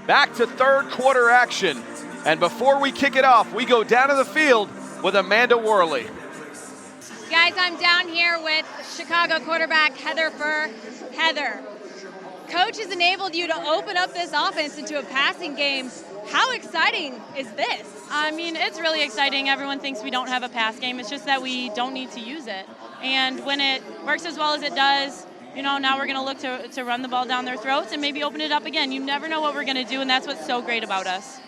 Back to third quarter action. And before we kick it off, we go down to the field with Amanda Worley. Guys, I'm down here with Chicago quarterback Heather Furr. Heather, coach has enabled you to open up this offense into a passing game. How exciting is this? I mean, it's really exciting. Everyone thinks we don't have a pass game. It's just that we don't need to use it. And when it works as well as it does, you know, now we're going to look to run the ball down their throats and maybe open it up again. You never know what we're going to do, and that's what's so great about us.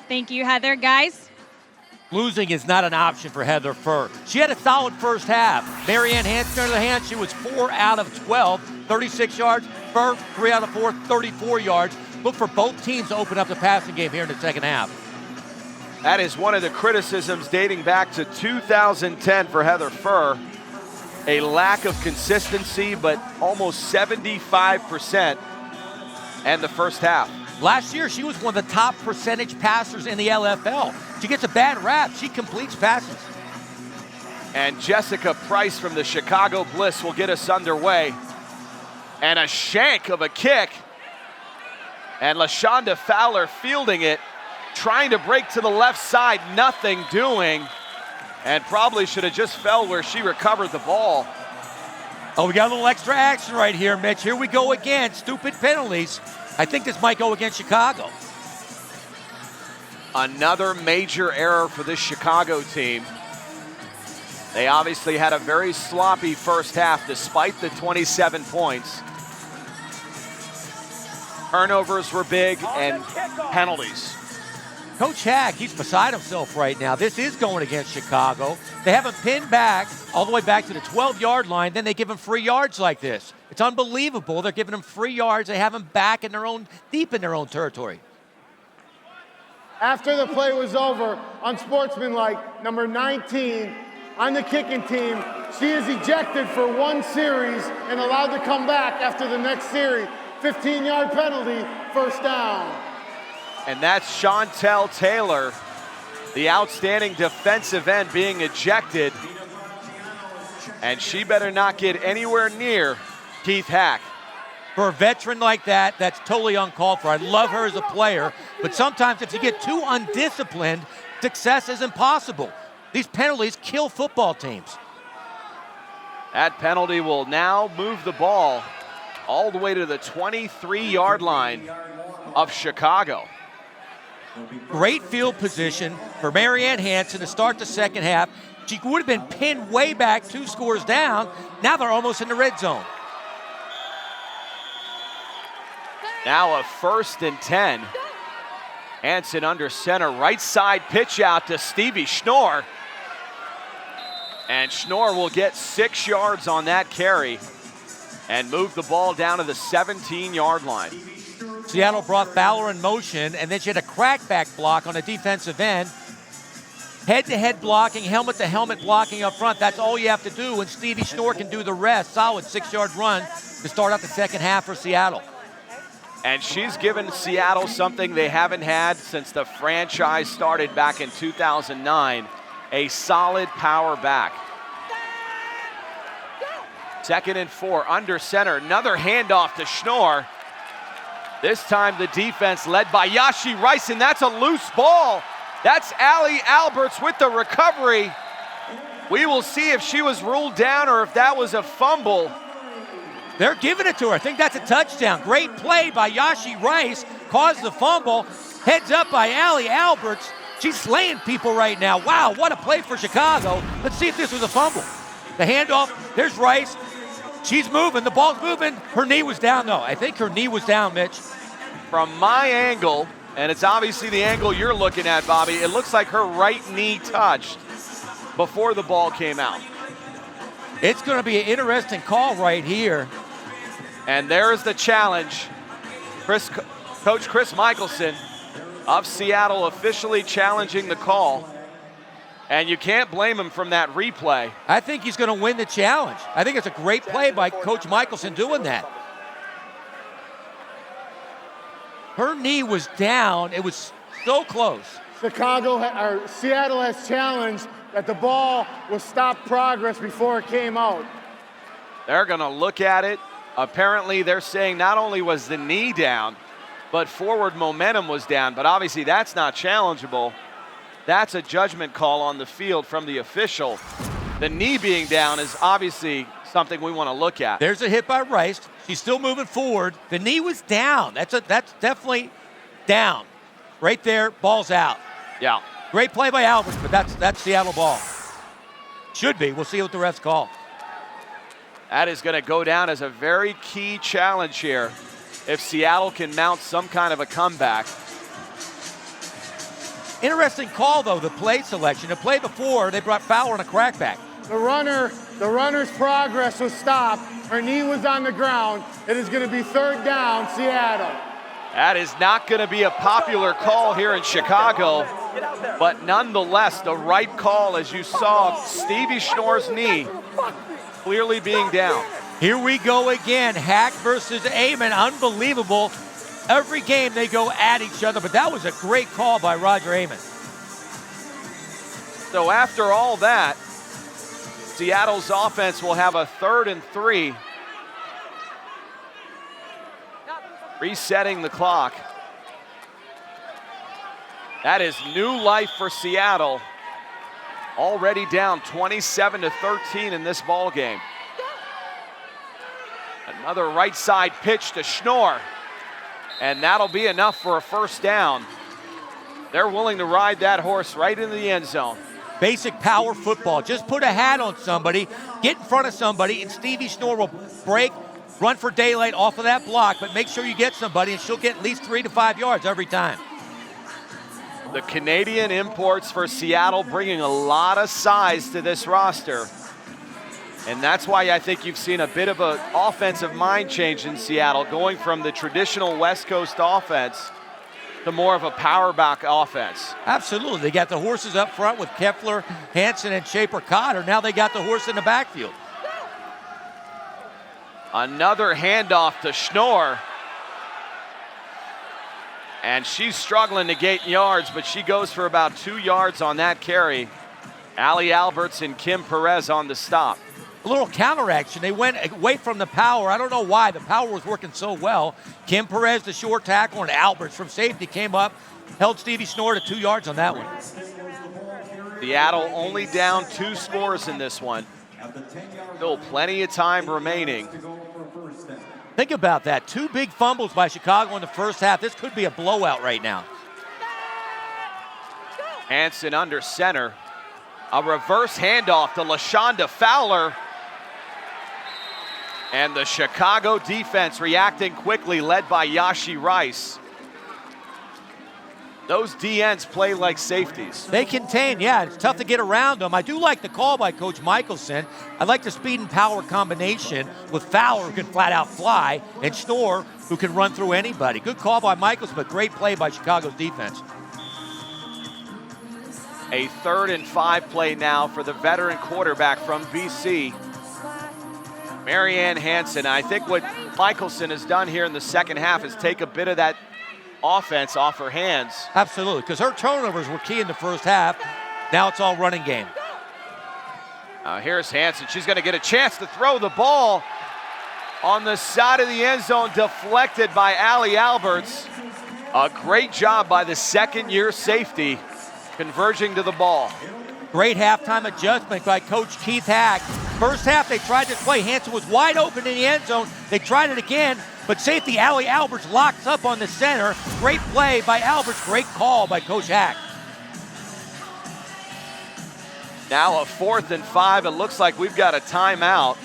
Thank you, Heather. Guys? Losing is not an option for Heather Furr. She had a solid first half. Mary Ann Hansen, on the other hand, she was 4 out of 12, 36 yards. Furr, 3 out of 4, 34 yards. Look for both teams to open up the passing game here in the second half. That is one of the criticisms dating back to 2010 for Heather Furr. A lack of consistency, but almost 75% in the first half. Last year, she was one of the top percentage passers in the LFL. She gets a bad rap. She completes passes. And Jessica Price from the Chicago Bliss will get us underway. And a shank of a kick. And LaShonda Fowler fielding it, trying to break to the left side, nothing doing. And probably should have just fell where she recovered the ball. Oh, we got a little extra action right here, Mitch. Here we go again. Stupid penalties. I think this might go against Chicago. Another major error for this Chicago team. They obviously had a very sloppy first half despite the 27 points. Turnovers were big and penalties. Coach Hag, he's beside himself right now. This is going against Chicago. They have him pinned back all the way back to the 12-yard line. Then they give him free yards like this. It's unbelievable. They're giving him free yards. They have him back in their own, deep in their own territory. After the play was over, unsportsmanlike, number 19 on the kicking team, she is ejected for 1 series and allowed to come back after the next series. 15-yard penalty, first down. And that's Chantel Taylor, the outstanding defensive end, being ejected. And she better not get anywhere near Keith Hack. For a veteran like that, that's totally uncalled for. I love her as a player, but sometimes if you get too undisciplined, success is impossible. These penalties kill football teams. That penalty will now move the ball all the way to the 23-yard line of Chicago. Great field position for Mary Ann Hansen to start the second half. She would have been pinned way back 2 scores down. Now they're almost in the red zone. Now a 1st and 10. Hansen under center, right side pitch out to Stevie Schnorr. And Schnorr will get 6 yards on that carry and move the ball down to the 17-yard line. Seattle brought Fowler in motion, and then she had a crackback block on the defensive end. Head-to-head blocking, helmet-to-helmet blocking up front. That's all you have to do, and Stevie Schnorr can do the rest. Solid 6-yard run to start out the second half for Seattle. And she's given Seattle something they haven't had since the franchise started back in 2009, a solid power back. 2nd and 4, under center, another handoff to Schnorr. This time the defense led by Yashi Rice, and that's a loose ball. That's Allie Alberts with the recovery. We will see if she was ruled down or if that was a fumble. They're giving it to her. I think that's a touchdown. Great play by Yashi Rice. Caused the fumble. Heads up by Allie Alberts. She's slaying people right now. Wow, what a play for Chicago. Let's see if this was a fumble. The handoff. There's Rice. She's moving. The ball's moving. Her knee was down, though. I think her knee was down, Mitch. From my angle, and it's obviously the angle you're looking at, Bobby, it looks like her right knee touched before the ball came out. It's going to be an interesting call right here. And there's the challenge. Coach Chris Michelson of Seattle officially challenging the call. And you can't blame him from that replay. I think he's going to win the challenge. I think it's a great play by Coach Michelson doing that. Her knee was down. It was so close. Seattle has challenged that the ball will stop progress before it came out. They're going to look at it. Apparently, they're saying not only was the knee down, but forward momentum was down. But obviously, that's not challengeable. That's a judgment call on the field from the official. The knee being down is obviously something we want to look at. There's a hit by Rice. She's still moving forward. The knee was down. That's definitely down. Right there, ball's out. Yeah. Great play by Alberts, but that's Seattle ball. Should be. We'll see what the refs call. That is going to go down as a very key challenge here if Seattle can mount some kind of a comeback. Interesting call, though, the play selection. The play before, they brought Fowler on a crackback. The runner's progress was stopped. Her knee was on the ground. It is going to be 3rd down, Seattle. That is not going to be a popular call here in Chicago, but nonetheless, the right call, as you saw Stevie Schnorr's knee clearly being down. Here we go again. Hack versus Amon. Unbelievable. Every game they go at each other, but that was a great call by Roger Amon. So after all that, Seattle's offense will have a 3rd and 3. Resetting the clock. That is new life for Seattle. Already down 27-13 in this ball game. Another right side pitch to Schnorr. And that'll be enough for a 1st down. They're willing to ride that horse right into the end zone. Basic power football. Just put a hat on somebody, get in front of somebody, and Stevie Schnorr will break, run for daylight off of that block, but make sure you get somebody, and she'll get at least 3 to 5 yards every time. The Canadian imports for Seattle bringing a lot of size to this roster. And that's why I think you've seen a bit of an offensive mind change in Seattle, going from the traditional West Coast offense to more of a power back offense. Absolutely. They got the horses up front with Kepler, Hansen, and Shaper Cotter. Now they got the horse in the backfield. Another handoff to Schnorr. And she's struggling to gain yards, but she goes for about 2 yards on that carry. Allie Alberts and Kim Perez on the stop. A little counteraction. They went away from the power. I don't know why. The power was working so well. Kim Perez, the short tackle, and Alberts from safety came up, held Stevie Schnorr to 2 yards on that one. Seattle only down 2 scores in this one. Still plenty of time remaining. Think about that. 2 big fumbles by Chicago in the first half. This could be a blowout right now. Hansen under center. A reverse handoff to LaShonda Fowler. And the Chicago defense reacting quickly, led by Yashi Rice. Those DNs play like safeties. They contain, yeah, it's tough to get around them. I do like the call by Coach Michelson. I like the speed and power combination with Fowler, who can flat out fly, and Schnorr, who can run through anybody. Good call by Michelson, but great play by Chicago's defense. A 3rd and 5 play now for the veteran quarterback from BC. Marianne Hansen, I think what Michelson has done here in the second half is take a bit of that offense off her hands. Absolutely, because her turnovers were key in the first half. Now it's all running game. Here's Hansen. She's going to get a chance to throw the ball on the side of the end zone, deflected by Allie Alberts. A great job by the second-year safety converging to the ball. Great halftime adjustment by Coach Keith Hack. First half, they tried this play. Hansen was wide open in the end zone. They tried it again, but safety Allie Alberts locks up on the center. Great play by Alberts. Great call by Coach Hack. Now a 4th and 5. It looks like we've got a timeout.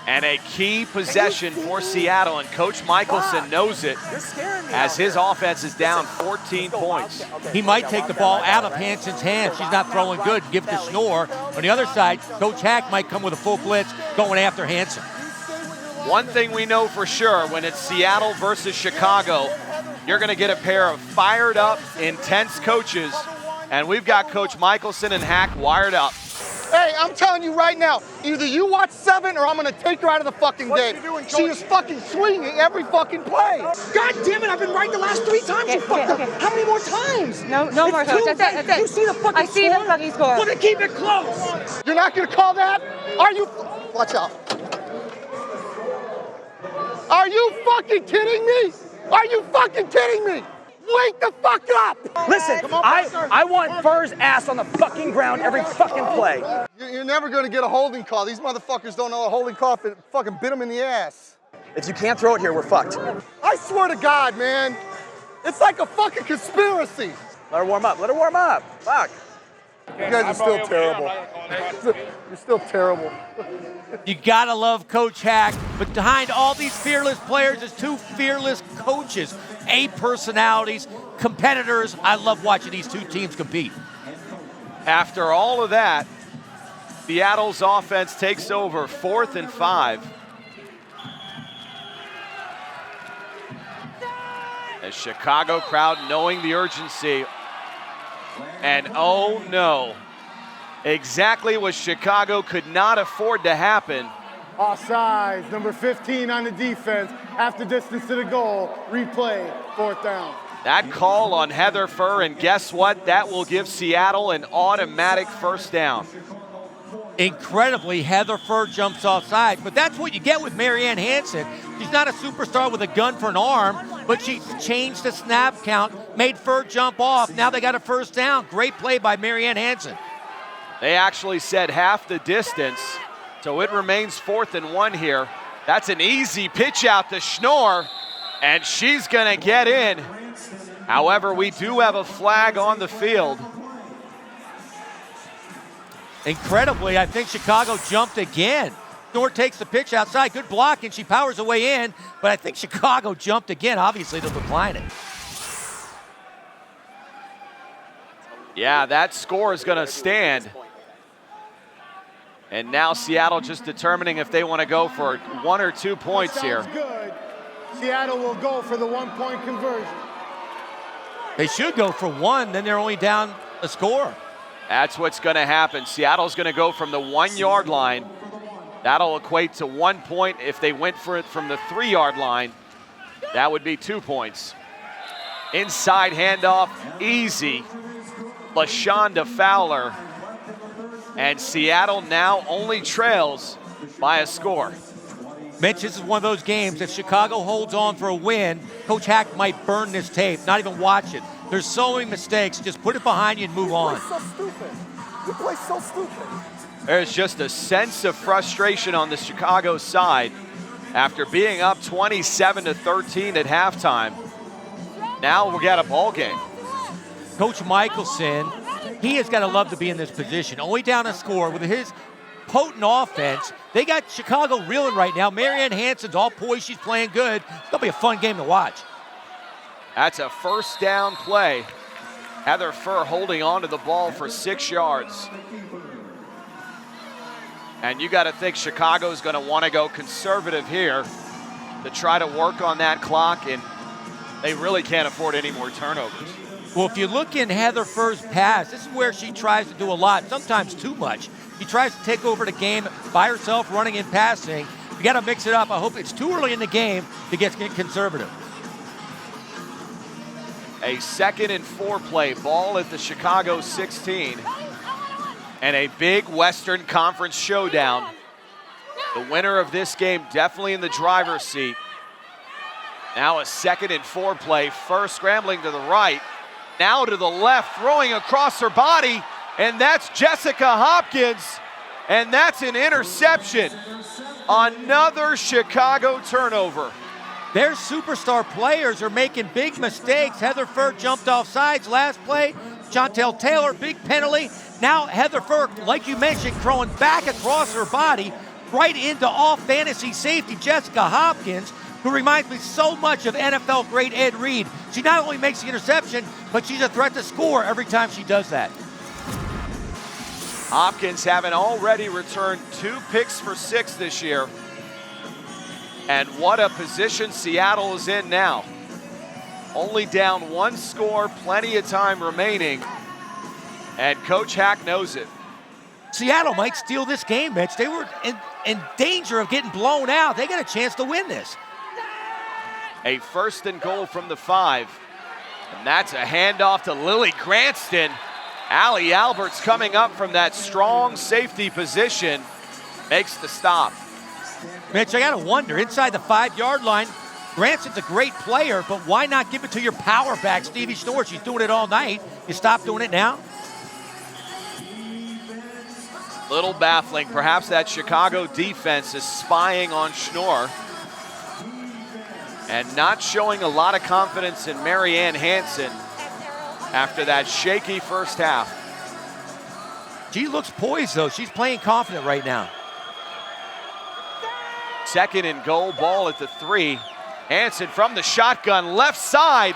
And a key possession for Seattle, and Coach Michelson knows it as his offense is down 14 points. He might take the ball out of Hansen's hands. She's not throwing good. Give it to Schnorr. On the other side, Coach Hack might come with a full blitz going after Hansen. One thing we know for sure, when it's Seattle versus Chicago, you're going to get a pair of fired up, intense coaches, and we've got Coach Michelson and Hack wired up. Hey, I'm telling you right now, either you watch 7 or I'm gonna take her out of the fucking game. She is fucking swinging every fucking play. God damn it, I've been right the last 3 times, you fucked up. How many more times? No more, Coach. That's it. You see the fucking I see the fucking score. Well, then keep it close. You're not gonna call that? Are you? Watch out. Are you fucking kidding me? Are you fucking kidding me? Wake the fuck up! Listen, I want Fur's ass on the fucking ground every fucking play. You're never gonna get a holding call. These motherfuckers don't know a holding call if it fucking bit them in the ass. If you can't throw it here, we're fucked. I swear to God, man. It's like a fucking conspiracy. Let her warm up. Let her warm up. Fuck. You guys are still terrible. You're still terrible. You gotta love Coach Hack, but behind all these fearless players is 2 fearless coaches. A personalities, competitors. I love watching these 2 teams compete. After all of that, Seattle's offense takes over 4th and 5. The Chicago crowd knowing the urgency. And oh no, exactly what Chicago could not afford to happen. Offsides, number 15 on the defense, half the distance to the goal, replay, 4th down. That call on Heather Furr, and guess what? That will give Seattle an automatic 1st down. Incredibly, Heather Furr jumps offside, but that's what you get with Marianne Hansen. She's not a superstar with a gun for an arm, but she changed the snap count, made Furr jump off. Now they got a 1st down. Great play by Marianne Hansen. They actually said half the distance, so it remains 4th and 1 here. That's an easy pitch out to Schnorr, and she's gonna get in. However, we do have a flag on the field. Incredibly, I think Chicago jumped again. Schnorr takes the pitch outside, good block, and she powers her way in, but I think Chicago jumped again. Obviously, they'll decline it. Yeah, that score is gonna stand. And now Seattle just determining if they want to go for 1 or 2 points here. Good. Seattle will go for the 1-point conversion. They should go for 1, then they're only down a score. That's what's going to happen. Seattle's going to go from the 1-yard line. That'll equate to 1 point. If they went for it from the 3-yard line, that would be 2 points. Inside handoff, easy. LaShonda Fowler. And Seattle now only trails by a score. Mitch, this is one of those games. If Chicago holds on for a win, Coach Hack might burn this tape, not even watch it. There's so many mistakes. Just put it behind you and move on. You play so stupid. You play so stupid. There's just a sense of frustration on the Chicago side after being up 27-13 at halftime. Now we got a ball game. Coach Michelson, he has got to love to be in this position. Only down a score with his potent offense. They got Chicago reeling right now. Marianne Hansen's all poised. She's playing good. It's going to be a fun game to watch. That's a 1st down play. Heather Furr holding on to the ball for 6 yards. And you got to think Chicago's going to want to go conservative here to try to work on that clock, and they really can't afford any more turnovers. Well, if you look in Heather Furr's pass, this is where she tries to do a lot, sometimes too much. She tries to take over the game by herself, running and passing. You got to mix it up. I hope it's too early in the game to get conservative. A 2nd and 4 play, ball at the Chicago 16. And a big Western Conference showdown. The winner of this game definitely in the driver's seat. Now a 2nd and 4 play, Furr scrambling to the right. Now to the left, throwing across her body, and that's Jessica Hopkins, and that's an interception. Another Chicago turnover. Their superstar players are making big mistakes. Heather Furr jumped off sides last play. Chantel Taylor, big penalty. Now Heather Furr, like you mentioned, throwing back across her body right into all-fantasy safety Jessica Hopkins, who reminds me so much of NFL great Ed Reed. She not only makes the interception, but she's a threat to score every time she does that. Hopkins having already returned 2 picks for 6 this year. And what a position Seattle is in now. Only down 1 score, plenty of time remaining. And Coach Hack knows it. Seattle might steal this game, Mitch. They were in danger of getting blown out. They got a chance to win this. A 1st and goal from the 5. And that's a handoff to Lily Cranston. Allie Alberts coming up from that strong safety position makes the stop. Mitch, I got to wonder, inside the 5-yard line, Cranston's a great player, but why not give it to your power back, Stevie Schnorr? She's doing it all night. You stop doing it now? Little baffling. Perhaps that Chicago defense is spying on Schnorr and not showing a lot of confidence in Marianne Hansen after that shaky first half. She looks poised, though. She's playing confident right now. 2nd and goal, ball at the 3. Hansen from the shotgun, left side,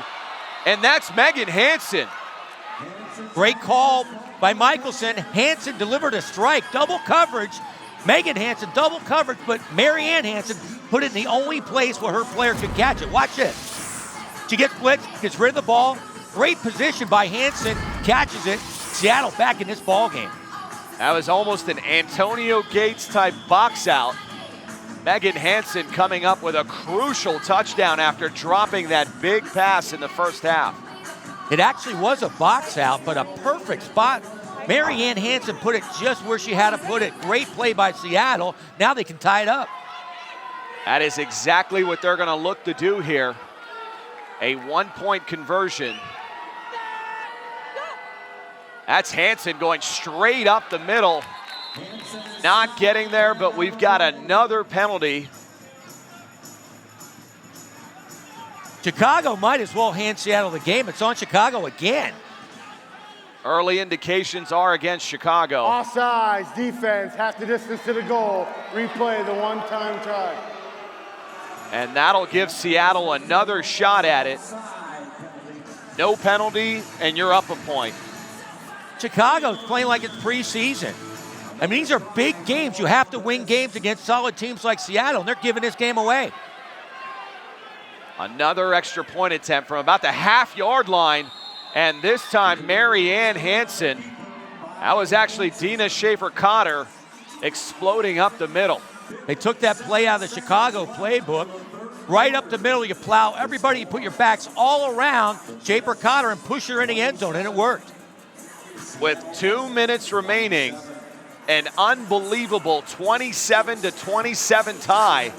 and that's Megan Hansen. Great call by Michelson. Hansen delivered a strike, double coverage. Megan Hansen, double coverage, but Marianne Hansen put it in the only place where her player could catch it. Watch this. She gets blitzed, gets rid of the ball. Great position by Hansen, catches it. Seattle back in this ball game. That was almost an Antonio Gates type box out. Megan Hansen coming up with a crucial touchdown after dropping that big pass in the first half. It actually was a box out, but a perfect spot. Marianne Hansen put it just where she had to put it. Great play by Seattle. Now they can tie it up. That is exactly what they're going to look to do here. A 1-point conversion. That's Hansen going straight up the middle. Not getting there, but we've got another penalty. Chicago might as well hand Seattle the game. It's on Chicago again. Early indications are against Chicago. Offsides, defense, half the distance to the goal. Replay the one-time try. And that'll give Seattle another shot at it. No penalty, and you're up a point. Chicago's playing like it's preseason. I mean, these are big games. You have to win games against solid teams like Seattle, and they're giving this game away. Another extra point attempt from about the half-yard line, and this time Marianne Hansen. That was actually Dina Schaefer-Cotter exploding up the middle. They took that play out of the Chicago playbook. Right up the middle, you plow everybody, you put your backs all around Schaefer-Cotter and push her in the end zone, and it worked. With 2 minutes remaining, an unbelievable 27-27 tie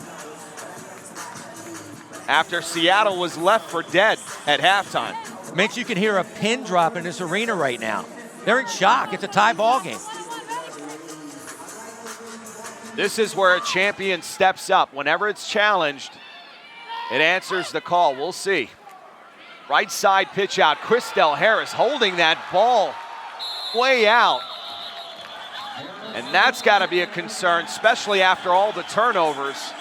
after Seattle was left for dead at halftime. Mitch, you can hear a pin drop in this arena right now. They're in shock. It's a tie ball game. This is where a champion steps up. Whenever it's challenged, it answers the call. We'll see. Right side pitch out. Christelle Harris holding that ball way out. And that's got to be a concern, especially after all the turnovers,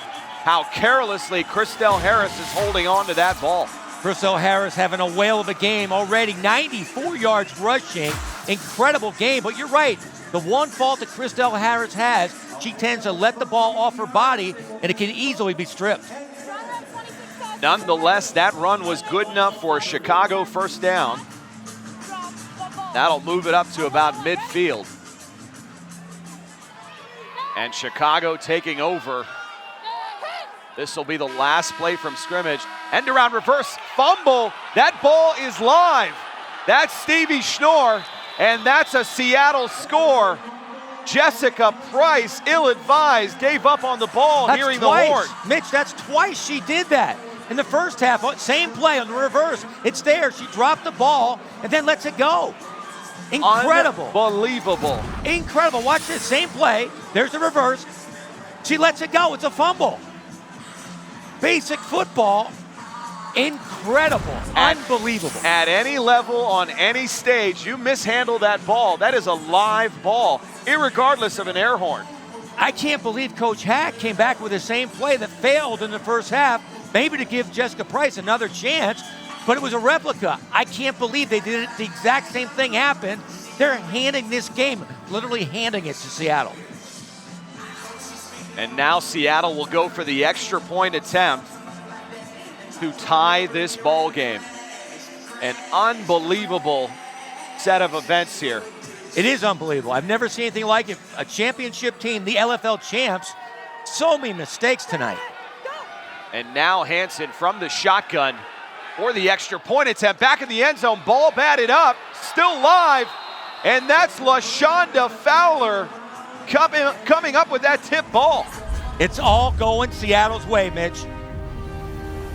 how carelessly Christelle Harris is holding on to that ball. Christelle Harris having a whale of a game already, 94 yards rushing, incredible game. But you're right, the one fault that Christelle Harris has, she tends to let the ball off her body, and it can easily be stripped. Nonetheless, that run was good enough for a Chicago first down. That'll move it up to about midfield. And Chicago taking over. This will be the last play from scrimmage. End around reverse fumble. That ball is live. That's Stevie Schnorr, and that's a Seattle score. Jessica Price, ill-advised, gave up on the ball, That's hearing twice. the horn. Mitch, that's twice she did that. In the first half, same play on the reverse. It's there. She dropped the ball and then lets it go. Incredible. Unbelievable. Incredible. Watch this. Same play. There's the reverse. She lets it go. It's a fumble. Basic football. Incredible. Unbelievable. At any level, on any stage, you mishandle that ball. That is a live ball, irregardless of an air horn. I can't believe Coach Hack came back with the same play that failed in the first half, maybe to give Jessica Price another chance, but it was a replica. I can't believe they did it. The exact same thing happened. They're handing this game, literally handing it to Seattle. And now Seattle will go for the extra point attempt to tie this ball game. An unbelievable set of events here. It is unbelievable. I've never seen anything like it. A championship team, the LFL champs, so many mistakes tonight. And now Hansen from the shotgun for the extra point attempt. Back in the end zone, ball batted up, still live. And that's LaShonda Fowler coming up with that tip ball. It's all going Seattle's way, Mitch.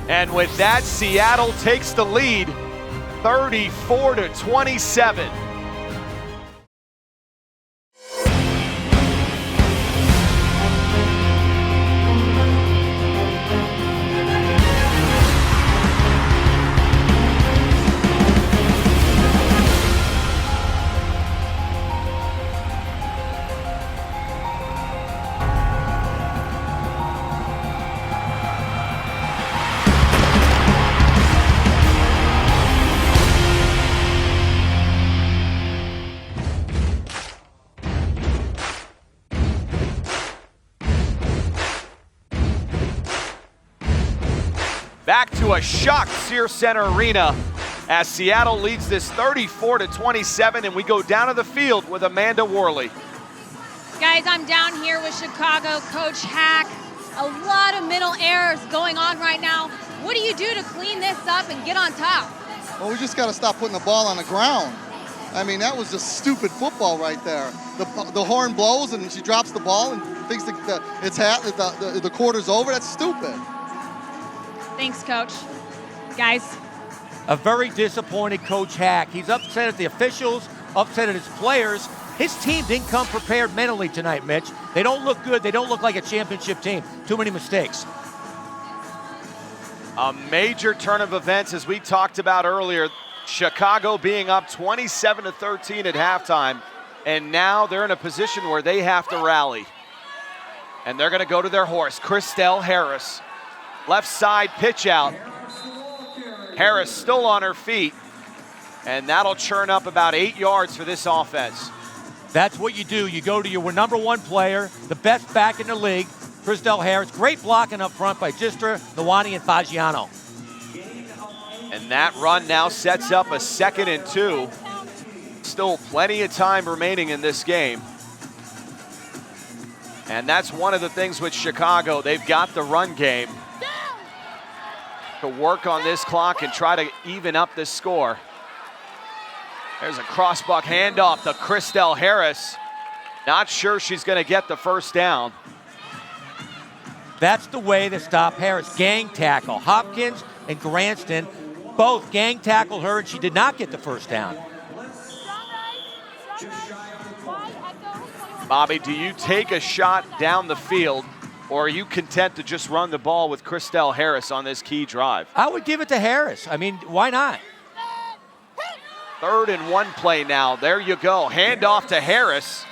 And with that, Seattle takes the lead, 34-27. Back to a shocked Sears Center Arena as Seattle leads this 34-27, and we go down to the field with Amanda Worley. Guys, I'm down here with Chicago Coach Hack. A lot of middle errors going on right now. What do you do to clean this up and get on top? Well, we just got to stop putting the ball on the ground. I mean, that was just stupid football right there. The horn blows and she drops the ball and thinks the quarter's over. That's stupid. Thanks, Coach. Guys. A very disappointed Coach Hack. He's upset at the officials, upset at his players. His team didn't come prepared mentally tonight, Mitch. They don't look good. They don't look like a championship team. Too many mistakes. A major turn of events, as we talked about earlier. Chicago being up 27-13 at halftime, and now they're in a position where they have to rally. And they're going to go to their horse, Christelle Harris. Left side pitch out. Harris still on her feet, and that'll churn up about 8 yards for this offense. That's what you do. You go to your number one player, the best back in the league, Christelle Harris. Great blocking up front by Gistra, Nawani, and Fagiano. And that run now sets up a 2nd and 2. Still plenty of time remaining in this game. And that's one of the things with Chicago. They've got the run game to work on this clock and try to even up this score. There's a crossbuck handoff to Christelle Harris. Not sure she's going to get the first down. That's the way to stop Harris. Gang tackle. Hopkins and Granston both gang tackled her, and she did not get the first down. Bobby, do you take a shot down the field, or are you content to just run the ball with Christelle Harris on this key drive? I would give it to Harris. I mean, why not? 3rd and 1 play now. There you go. Hand off to Harris,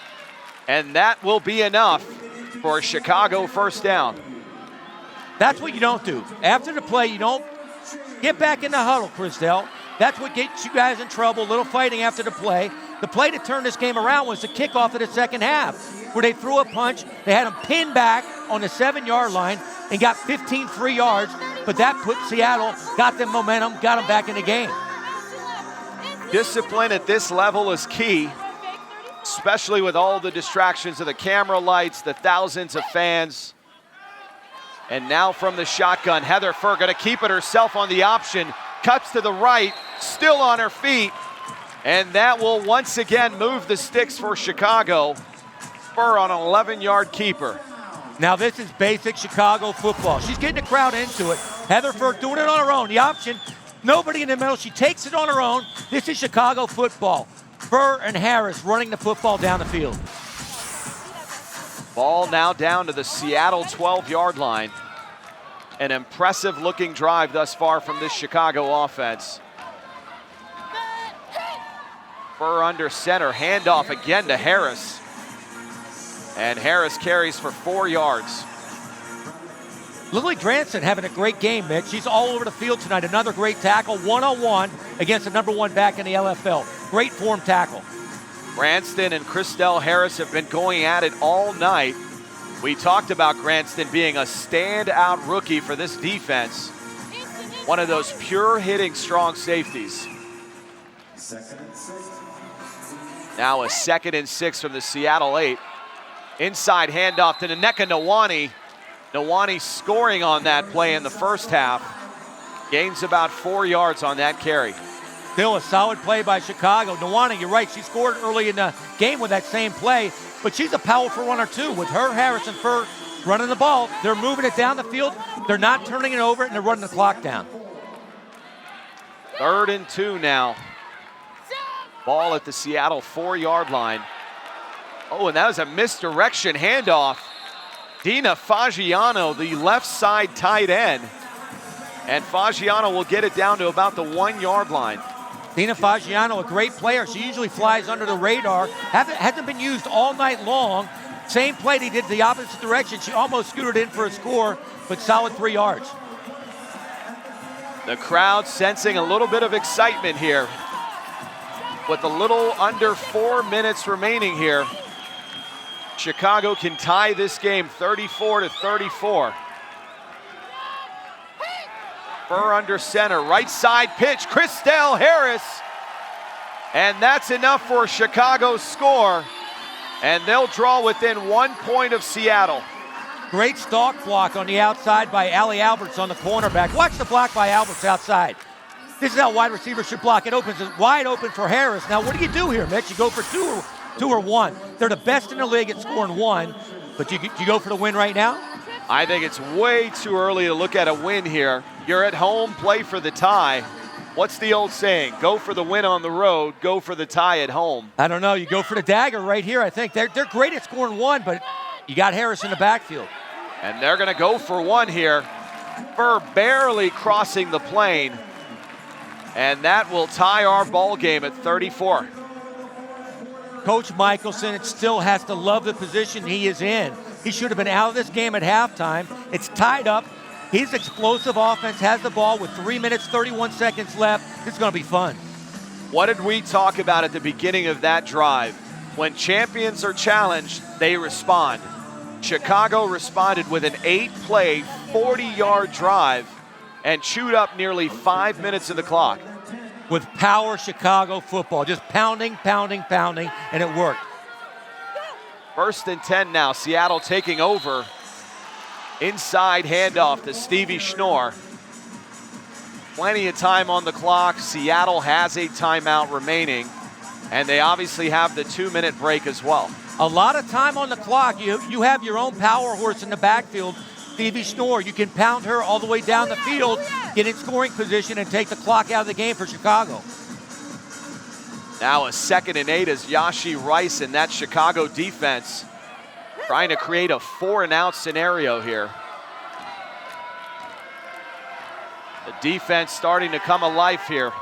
and that will be enough for a Chicago first down. That's what you don't do. After the play, you don't get back in the huddle, Christelle. That's what gets you guys in trouble. A little fighting after the play. The play to turn this game around was the kickoff of the second half, where they threw a punch. They had them pinned back on the 7-yard line and got 15 free yards, but that put Seattle, got them momentum, got them back in the game. Discipline at this level is key, especially with all the distractions of the camera lights, the thousands of fans. And now from the shotgun, Heather Furr gonna keep it herself on the option, cuts to the right, still on her feet, and that will once again move the sticks for Chicago. Furr on an 11-yard keeper. Now this is basic Chicago football. She's getting the crowd into it. Heather Furr doing it on her own. The option, nobody in the middle. She takes it on her own. This is Chicago football. Furr and Harris running the football down the field. Ball now down to the Seattle 12-yard line. An impressive looking drive thus far from this Chicago offense. Furr under center, handoff again to Harris. And Harris carries for 4 yards. Lily Granson having a great game, Mitch. She's all over the field tonight. Another great tackle, one-on-one against the #1 back in the LFL. Great form tackle. Granston and Christelle Harris have been going at it all night. We talked about Granston being a standout rookie for this defense. One of those pure hitting strong safeties. Now a 2nd and 6 from the Seattle 8. Inside handoff to Nneka Nwani. Nwani scoring on that play in the first half. Gains about 4 yards on that carry. Still a solid play by Chicago. Nwani, you're right, she scored early in the game with that same play, but she's a powerful runner too. With her, Harris, and Furr running the ball, they're moving it down the field, they're not turning it over, and they're running the clock down. 3rd and 2 now. Ball at the Seattle 4-yard line. Oh, and that was a misdirection handoff. Dina Fagiano, the left side tight end. And Fagiano will get it down to about the 1-yard line. Dina Fagiano, a great player. She usually flies under the radar. Hasn't been used all night long. Same play they did the opposite direction. She almost scooted in for a score, but solid 3 yards. The crowd sensing a little bit of excitement here. With a little under 4 minutes remaining here, Chicago can tie this game 34-34. Furr under center, right side pitch, Christelle Harris. And that's enough for a Chicago score. And they'll draw within 1 point of Seattle. Great stalk block on the outside by Allie Alberts on the cornerback. Watch the block by Alberts outside. This is how wide receivers should block. It opens it wide open for Harris. Now, what do you do here, Mitch? You go for two or one. They're the best in the league at scoring one, but you go for the win right now? I think it's way too early to look at a win here. You're at home, play for the tie. What's the old saying? Go for the win on the road, go for the tie at home. I don't know. You go for the dagger right here, I think. They're great at scoring one, but you got Harris in the backfield. And they're going to go for one here. Furr barely crossing the plane. And that will tie our ball game at 34. Coach Michelson still has to love the position he is in. He should have been out of this game at halftime. It's tied up. His explosive offense has the ball with 3 minutes, 31 seconds left. This is going to be fun. What did we talk about at the beginning of that drive? When champions are challenged, they respond. Chicago responded with an 8-play, 40-yard drive and chewed up nearly 5 minutes of the clock. With power Chicago football, just pounding, pounding, pounding, and it worked. 1st and 10 now, Seattle taking over. Inside handoff to Stevie Schnorr. Plenty of time on the clock. Seattle has a timeout remaining, and they obviously have the 2-minute break as well. A lot of time on the clock. You have your own power horse in the backfield, Stevie Schnorr. You can pound her all the way down the field, get in scoring position, and take the clock out of the game for Chicago. Now a 2nd and 8 as Yashi Rice and that Chicago defense trying to create a 4-and-out scenario here. The defense starting to come alive here.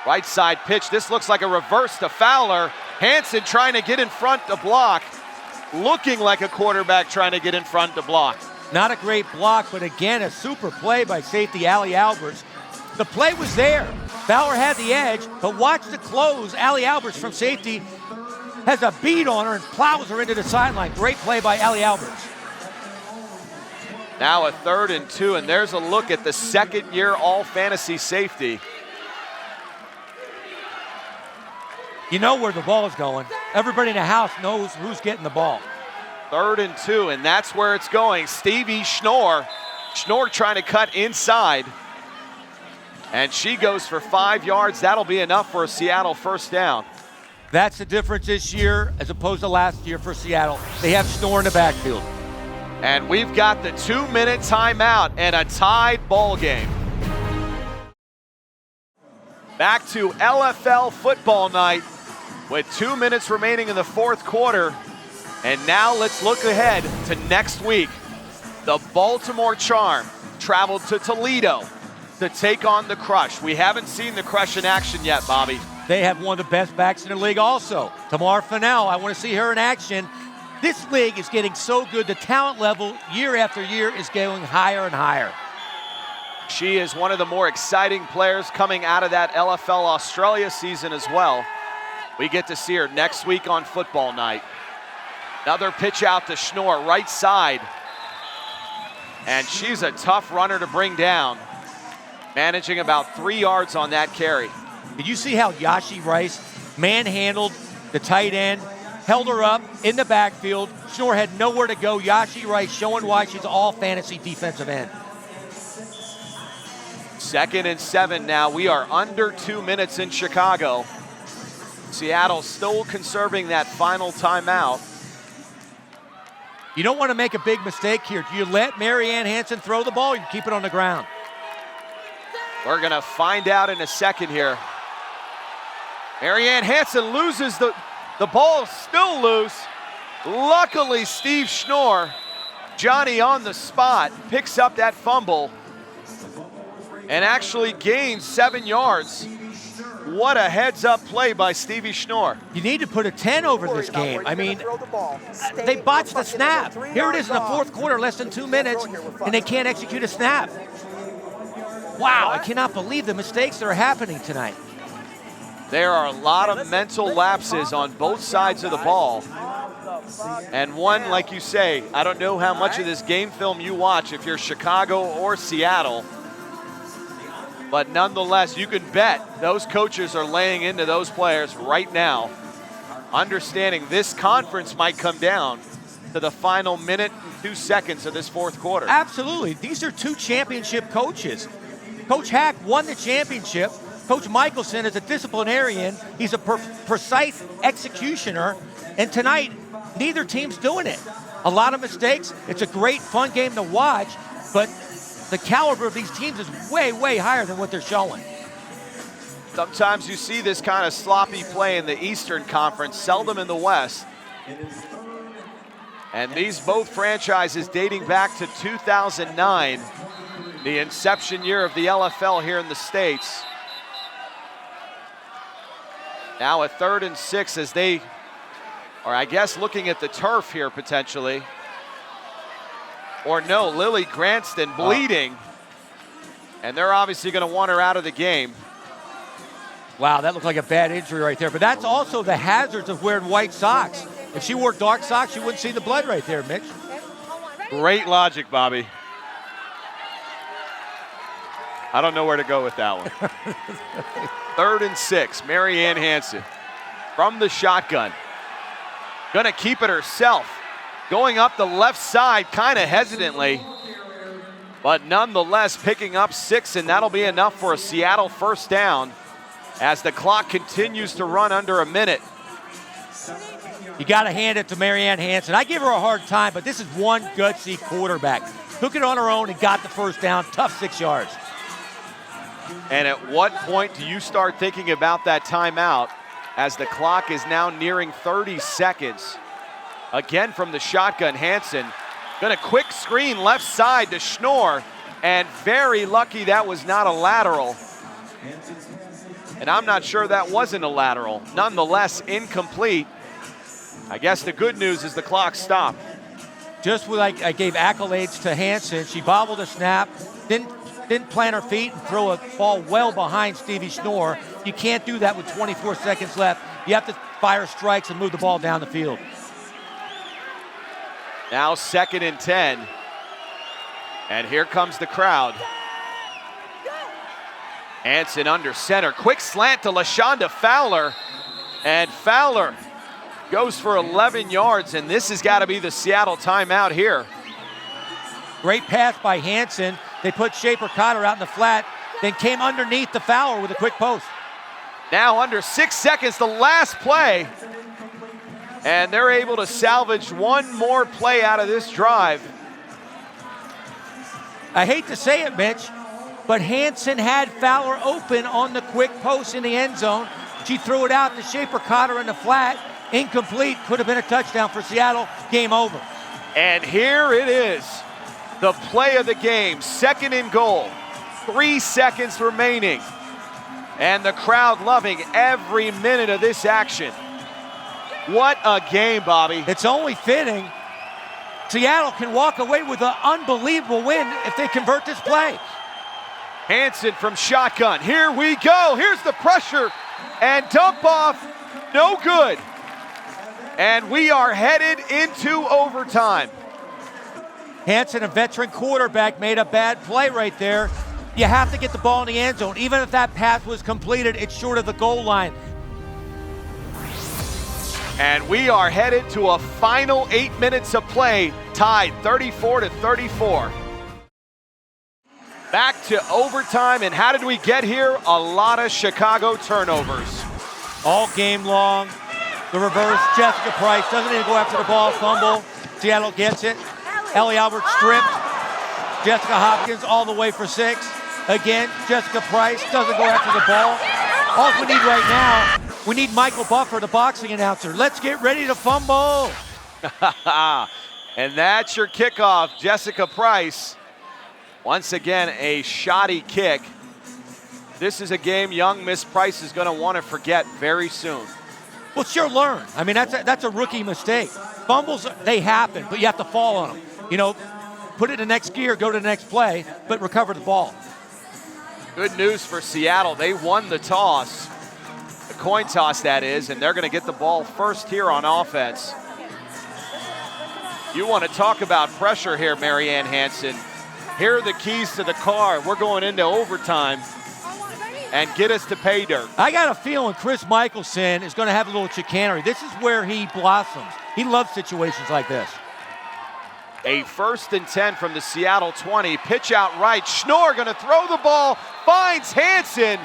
Right side pitch. This looks like a reverse to Fowler. Hanson trying to get in front to block. Looking like a quarterback trying to get in front to block. Not a great block, but again, a super play by safety Allie Alberts. The play was there. Fowler had the edge, but watch the close. Allie Alberts from safety has a beat on her and plows her into the sideline. Great play by Allie Alberts. Now a 3rd and 2, and there's a look at the 2nd-year all-fantasy safety. You know where the ball is going. Everybody in the house knows who's getting the ball. 3rd and 2, and that's where it's going. Stevie Schnorr. Schnorr trying to cut inside. And she goes for 5 yards. That'll be enough for a Seattle first down. That's the difference this year as opposed to last year for Seattle. They have Schnorr in the backfield. And we've got the 2-minute timeout and a tied ball game. Back to LFL football night with 2 minutes remaining in the 4th quarter. And now let's look ahead to next week. The Baltimore Charm traveled to Toledo to take on the Crush. We haven't seen the Crush in action yet, Bobby. They have one of the best backs in the league also. Tamar Fennell, I want to see her in action. This league is getting so good. The talent level year after year is going higher and higher. She is one of the more exciting players coming out of that LFL Australia season as well. We get to see her next week on football night. Another pitch out to Schnorr, right side. And she's a tough runner to bring down, managing about 3 yards on that carry. Did you see how Yashi Rice manhandled the tight end, held her up in the backfield? Schnorr had nowhere to go. Yashi Rice showing why she's all fantasy defensive end. 2nd and 7 now. We are under 2 minutes in Chicago. Seattle still conserving that final timeout. You don't want to make a big mistake here. Do you let Marianne Hansen throw the ball or you keep it on the ground? We're going to find out in a second here. Marianne Hansen loses the ball, still loose. Luckily, Steve Schnorr, Johnny on the spot, picks up that fumble and actually gains 7 yards. What a heads-up play by Stevie Schnorr. You need to put a 10 over this game. I mean, they botched the snap. Here it is in the 4th quarter, less than 2 minutes, and they can't execute a snap. Wow, I cannot believe the mistakes that are happening tonight. There are a lot of mental lapses on both sides of the ball. And one, like you say, I don't know how much of this game film you watch if you're Chicago or Seattle. But nonetheless, you can bet those coaches are laying into those players right now, understanding this conference might come down to the final minute and 2 seconds of this 4th quarter. Absolutely. These are 2 championship coaches. Coach Hack won the championship. Coach Michelson is a disciplinarian. He's a precise executioner. And tonight, neither team's doing it. A lot of mistakes. It's a great, fun game to watch, but the caliber of these teams is way, way higher than what they're showing. Sometimes you see this kind of sloppy play in the Eastern Conference, seldom in the West. And these both franchises dating back to 2009, the inception year of the LFL here in the States. Now a 3rd and 6 as they are, I guess, looking at the turf here potentially. Or no, Lily Granston bleeding. And they're obviously going to want her out of the game. Wow, that looked like a bad injury right there. But that's also the hazards of wearing white socks. If she wore dark socks, you wouldn't see the blood right there, Mitch. Great logic, Bobby. I don't know where to go with that one. 3rd and 6, Marianne Hansen from the shotgun. Gonna keep it herself. Going up the left side kind of hesitantly, but nonetheless picking up 6, and that'll be enough for a Seattle first down as the clock continues to run under a minute. You got to hand it to Marianne Hansen. I give her a hard time, but this is one gutsy quarterback. Took it on her own and got the first down. Tough 6 yards. And at what point do you start thinking about that timeout as the clock is now nearing 30 seconds? Again from the shotgun, Hansen. Gonna quick screen left side to Schnorr, and very lucky that was not a lateral. And I'm not sure that wasn't a lateral. Nonetheless, incomplete. I guess the good news is the clock stopped. Just like I gave accolades to Hansen, she bobbled a snap, didn't plant her feet and throw a ball well behind Stevie Schnorr. You can't do that with 24 seconds left. You have to fire strikes and move the ball down the field. Now 2nd and 10. And here comes the crowd. Hansen under center. Quick slant to LaShonda Fowler. And Fowler goes for 11 yards, and this has got to be the Seattle timeout here. Great pass by Hansen. They put Shaper Cotter out in the flat, then came underneath the Fowler with a quick post. Now under 6 seconds, the last play. And they're able to salvage one more play out of this drive. I hate to say it, Mitch, but Hansen had Fowler open on the quick post in the end zone. She threw it out to Shaper Cotter in the flat. Incomplete. Could have been a touchdown for Seattle. Game over. And here it is. The play of the game. 2nd and goal. 3 seconds remaining. And the crowd loving every minute of this action. What a game, Bobby. It's only fitting Seattle can walk away with an unbelievable win if they convert this play. Hansen from shotgun. Here we go. Here's the pressure. And dump off. No good. And we are headed into overtime. Hansen, a veteran quarterback, made a bad play right there. You have to get the ball in the end zone. Even if that pass was completed, it's short of the goal line. And we are headed to a final 8 minutes of play, tied 34-34. Back to overtime, and how did we get here? A lot of Chicago turnovers. All game long. The reverse, Jessica Price doesn't even go after the ball, fumble. Seattle gets it. Ellie Albert stripped. Jessica Hopkins all the way for 6. Again, Jessica Price doesn't go after the ball. All we need right now, we need Michael Buffer, the boxing announcer. Let's get ready to fumble. And that's your kickoff, Jessica Price. Once again, a shoddy kick. This is a game young Miss Price is going to want to forget very soon. Well, she'll learn. I mean, that's a rookie mistake. Fumbles, they happen, but you have to fall on them. You know, put it in the next gear, go to the next play, but recover the ball. Good news for Seattle. They won the toss, the coin toss that is, and they're going to get the ball first here on offense. You want to talk about pressure here, Marianne Hansen. Here are the keys to the car. We're going into overtime and get us to pay dirt. I got a feeling Chris Michelson is going to have a little chicanery. This is where he blossoms. He loves situations like this. A 1st and 10 from the Seattle 20. Pitch out right. Schnorr going to throw the ball. Finds Hansen.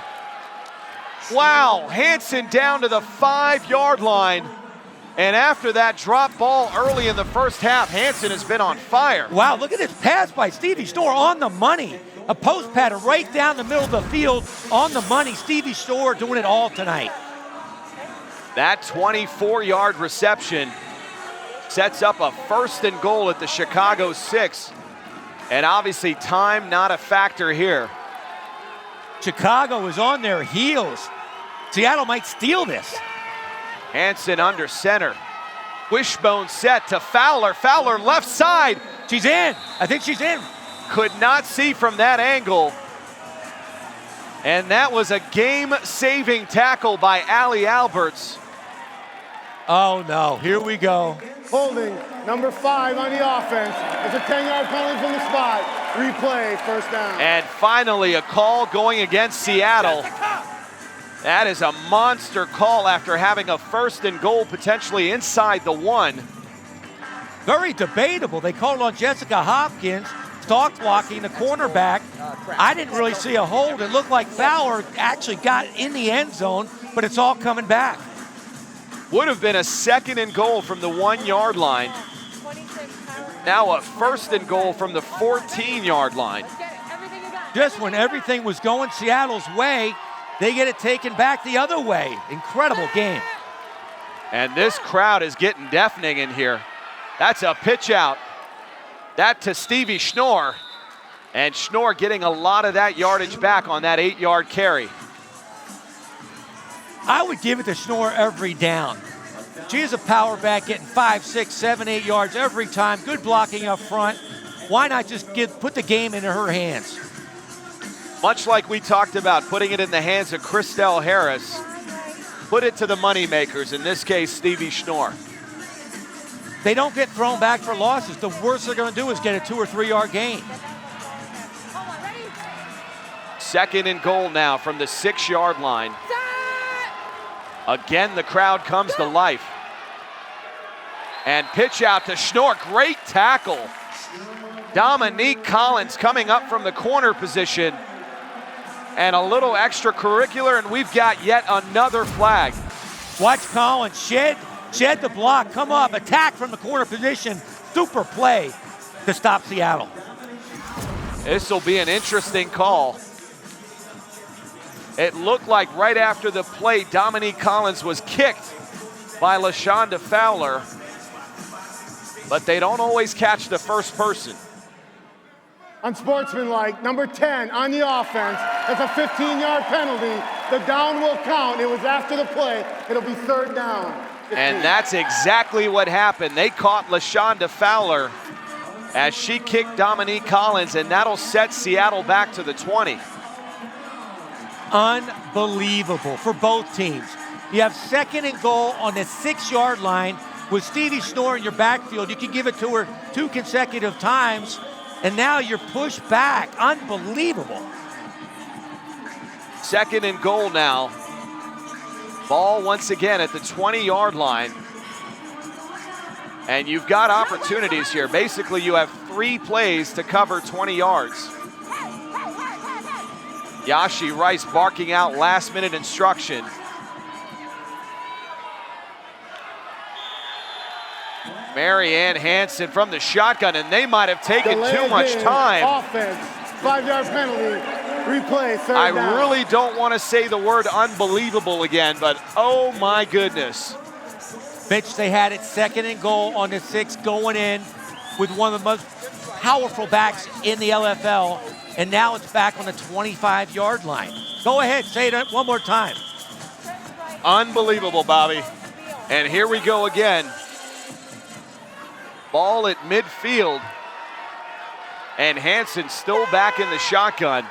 Wow, Hansen down to the 5-yard line. And after that drop ball early in the first half, Hansen has been on fire. Wow, look at this pass by Stevie Schnorr on the money. A post pattern right down the middle of the field on the money. Stevie Schnorr doing it all tonight. That 24-yard reception sets up a 1st and goal at the Chicago 6. And obviously time not a factor here. Chicago is on their heels. Seattle might steal this. Hansen under center. Wishbone set to Fowler. Fowler left side. She's in. I think she's in. Could not see from that angle. And that was a game-saving tackle by Allie Alberts. Oh no, here we go. Holding number 5 on the offense. It's a 10-yard penalty from the spot. Replay, first down. And finally a call going against Seattle. That is a monster call after having a 1st and goal potentially inside the 1. Very debatable. They called on Jessica Hopkins, stalk blocking the cornerback. I didn't really see a hold. It looked like Fowler actually got in the end zone, but it's all coming back. Would have been a 2nd and goal from the 1-yard line. Now a 1st and goal from the 14-yard line. Just when everything was going Seattle's way, they get it taken back the other way. Incredible game. And this crowd is getting deafening in here. That's a pitch out. That to Stevie Schnorr. And Schnorr getting a lot of that yardage back on that 8-yard carry. I would give it to Schnorr every down. She is a power back getting 5, 6, 7, 8 yards every time. Good blocking up front. Why not just put the game into her hands? Much like we talked about putting it in the hands of Christelle Harris, put it to the moneymakers, in this case, Stevie Schnorr. They don't get thrown back for losses. The worst they're going to do is get a 2 or 3 yard gain. 2nd and goal now from the 6-yard line. Again, the crowd comes to life. And pitch out to Schnorr, great tackle. Dominique Collins coming up from the corner position. And a little extracurricular, and we've got yet another flag. Watch Collins shed the block, come up, attack from the corner position. Super play to stop Seattle. This will be an interesting call. It looked like right after the play, Dominique Collins was kicked by LaShonda Fowler, but they don't always catch the first person. Unsportsmanlike, number 10 on the offense. That's a 15-yard penalty. The down will count. It was after the play. It'll be third down. 15. And that's exactly what happened. They caught LaShonda Fowler as she kicked Dominique Collins, and that'll set Seattle back to the 20. Unbelievable for both teams. You have 2nd and goal on the 6-yard line with Stevie Schnorr in your backfield. You can give it to her 2 consecutive times, and now you're pushed back. Unbelievable. 2nd and goal now. Ball once again at the 20-yard line. And you've got opportunities here. Basically, you have 3 plays to cover 20 yards. Yashi Rice barking out last-minute instruction. Marianne Hansen from the shotgun, and they might have taken too much time. Offense, 5-yard penalty, replay, third I down. really don't want to say the word unbelievable again, but oh my goodness. Mitch, they had it 2nd and goal on the 6 going in with one of the most powerful backs in the LFL, and now it's back on the 25-yard line. Go ahead, say it one more time. Unbelievable, Bobby. And here we go again. Ball at midfield. And Hansen still back in the shotgun.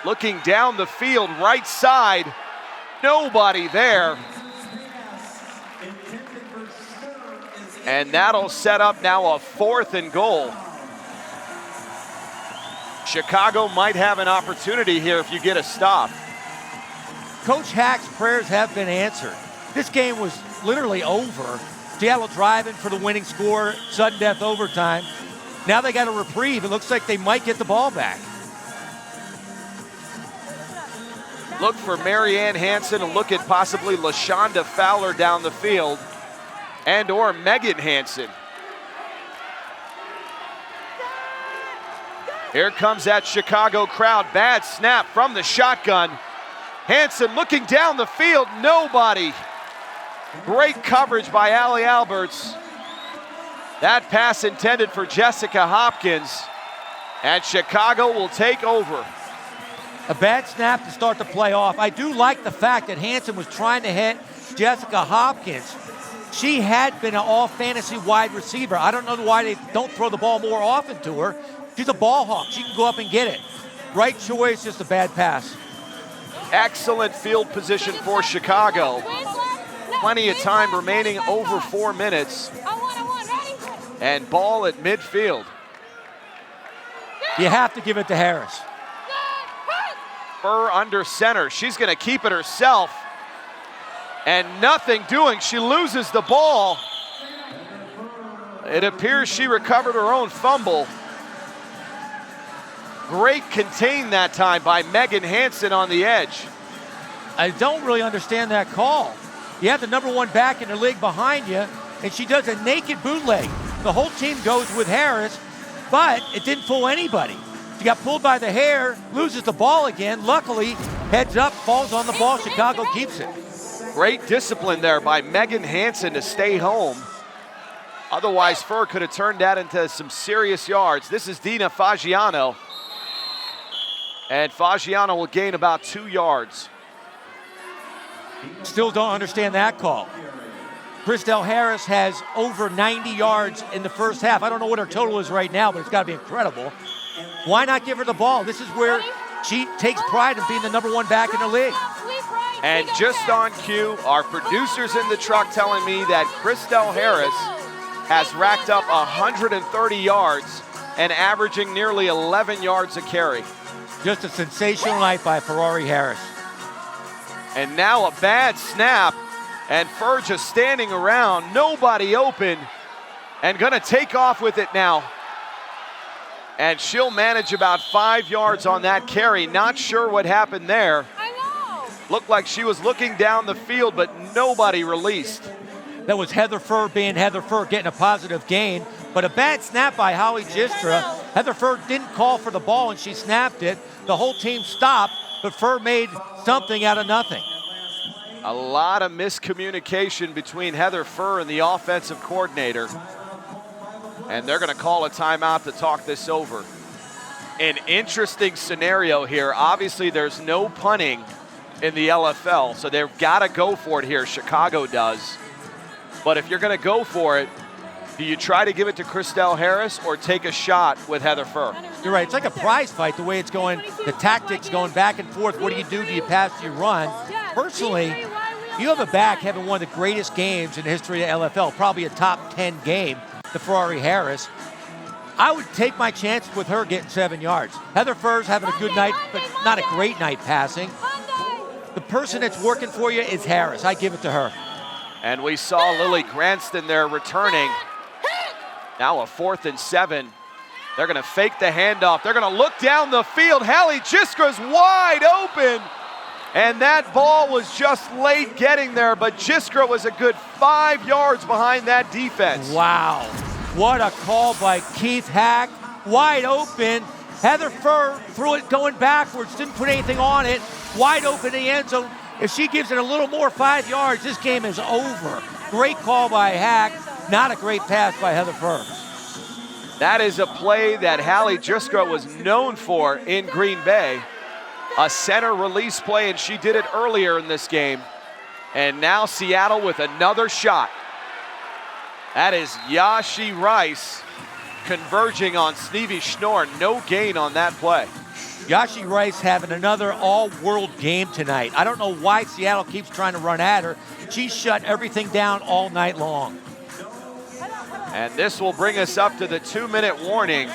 Looking down the field, right side. Nobody there. And that'll set up now a 4th and goal. Chicago might have an opportunity here if you get a stop. Coach Hack's prayers have been answered. This game was literally over. Seattle driving for the winning score, sudden death overtime. Now they got a reprieve. It looks like they might get the ball back. Look for Marianne Hansen and look at possibly LaShonda Fowler down the field and or Megan Hansen. Here comes that Chicago crowd. Bad snap from the shotgun. Hansen looking down the field, nobody. Great coverage by Allie Alberts. That pass intended for Jessica Hopkins. And Chicago will take over. A bad snap to start the play off. I do like the fact that Hansen was trying to hit Jessica Hopkins. She had been an all-fantasy wide receiver. I don't know why they don't throw the ball more often to her. She's a ball hawk. She can go up and get it. Right choice, just a bad pass. Excellent field position for Chicago. Plenty of time remaining, over 4 minutes. And ball at midfield. You have to give it to Harris. Burr under center. She's going to keep it herself. And nothing doing. She loses the ball. It appears she recovered her own fumble. Great contain that time by Megan Hansen on the edge. I don't really understand that call. You have the number 1 back in the league behind you, and she does a naked bootleg. The whole team goes with Harris, but it didn't fool anybody. She got pulled by the hair, loses the ball again. Luckily, heads up, falls on the ball. Chicago keeps it. Great discipline there by Megan Hansen to stay home. Otherwise, Furr could have turned that into some serious yards. This is Dina Fagiano. And Fagiano will gain about 2 yards. Still don't understand that call. Christelle Harris has over 90 yards in the first half. I don't know what her total is right now, but it's got to be incredible. Why not give her the ball? This is where she takes pride in being the number 1 back in the league. And just on cue, our producers in the truck telling me that Christelle Harris has racked up 130 yards and averaging nearly 11 yards a carry. Just a sensational night by Ferrari Harris. And now a bad snap, and Furr just standing around, nobody open, and gonna take off with it now. And she'll manage about 5 yards on that carry. Not sure what happened there. Looked like she was looking down the field, but nobody released. That was Heather Furr being Heather Furr, getting a positive gain. But a bad snap by Holly Gistra. Heather Furr didn't call for the ball, and she snapped it. The whole team stopped, but Furr made something out of nothing. A lot of miscommunication between Heather Furr and the offensive coordinator. And they're going to call a timeout to talk this over. An interesting scenario here. Obviously, there's no punting in the LFL, so they've got to go for it here. Chicago does. But if you're going to go for it, do you try to give it to Christelle Harris or take a shot with Heather Furr? You're right. It's like a prize fight, the way it's going, the tactics going back and forth. What do you do? Do you pass? Do you run? Personally, you have a back having one of the greatest games in the history of the LFL, probably a top 10 game, the Ferrari Harris. I would take my chance with her getting 7 yards. Heather Furr's having a good night, but not a great night passing. The person that's working for you is Harris. I give it to her. And we saw Lily Granston there returning. Now a 4th and 7. They're gonna fake the handoff. They're gonna look down the field. Hallie Jiskra's wide open. And that ball was just late getting there, but Jiskra was a good 5 yards behind that defense. Wow, what a call by Keith Hack. Wide open. Heather Furr threw it going backwards, didn't put anything on it. Wide open in the end zone. If she gives it a little more 5 yards, this game is over. Great call by Hack, not a great pass by Heather Furr. That is a play that Hallie Jiskra was known for in Green Bay. A center release play, and she did it earlier in this game. And now Seattle with another shot. That is Yashi Rice converging on Stevie Schnorr. No gain on that play. Yashi Rice having another all-world game tonight. I don't know why Seattle keeps trying to run at her. She shut everything down all night long. And this will bring us up to the 2-minute warning.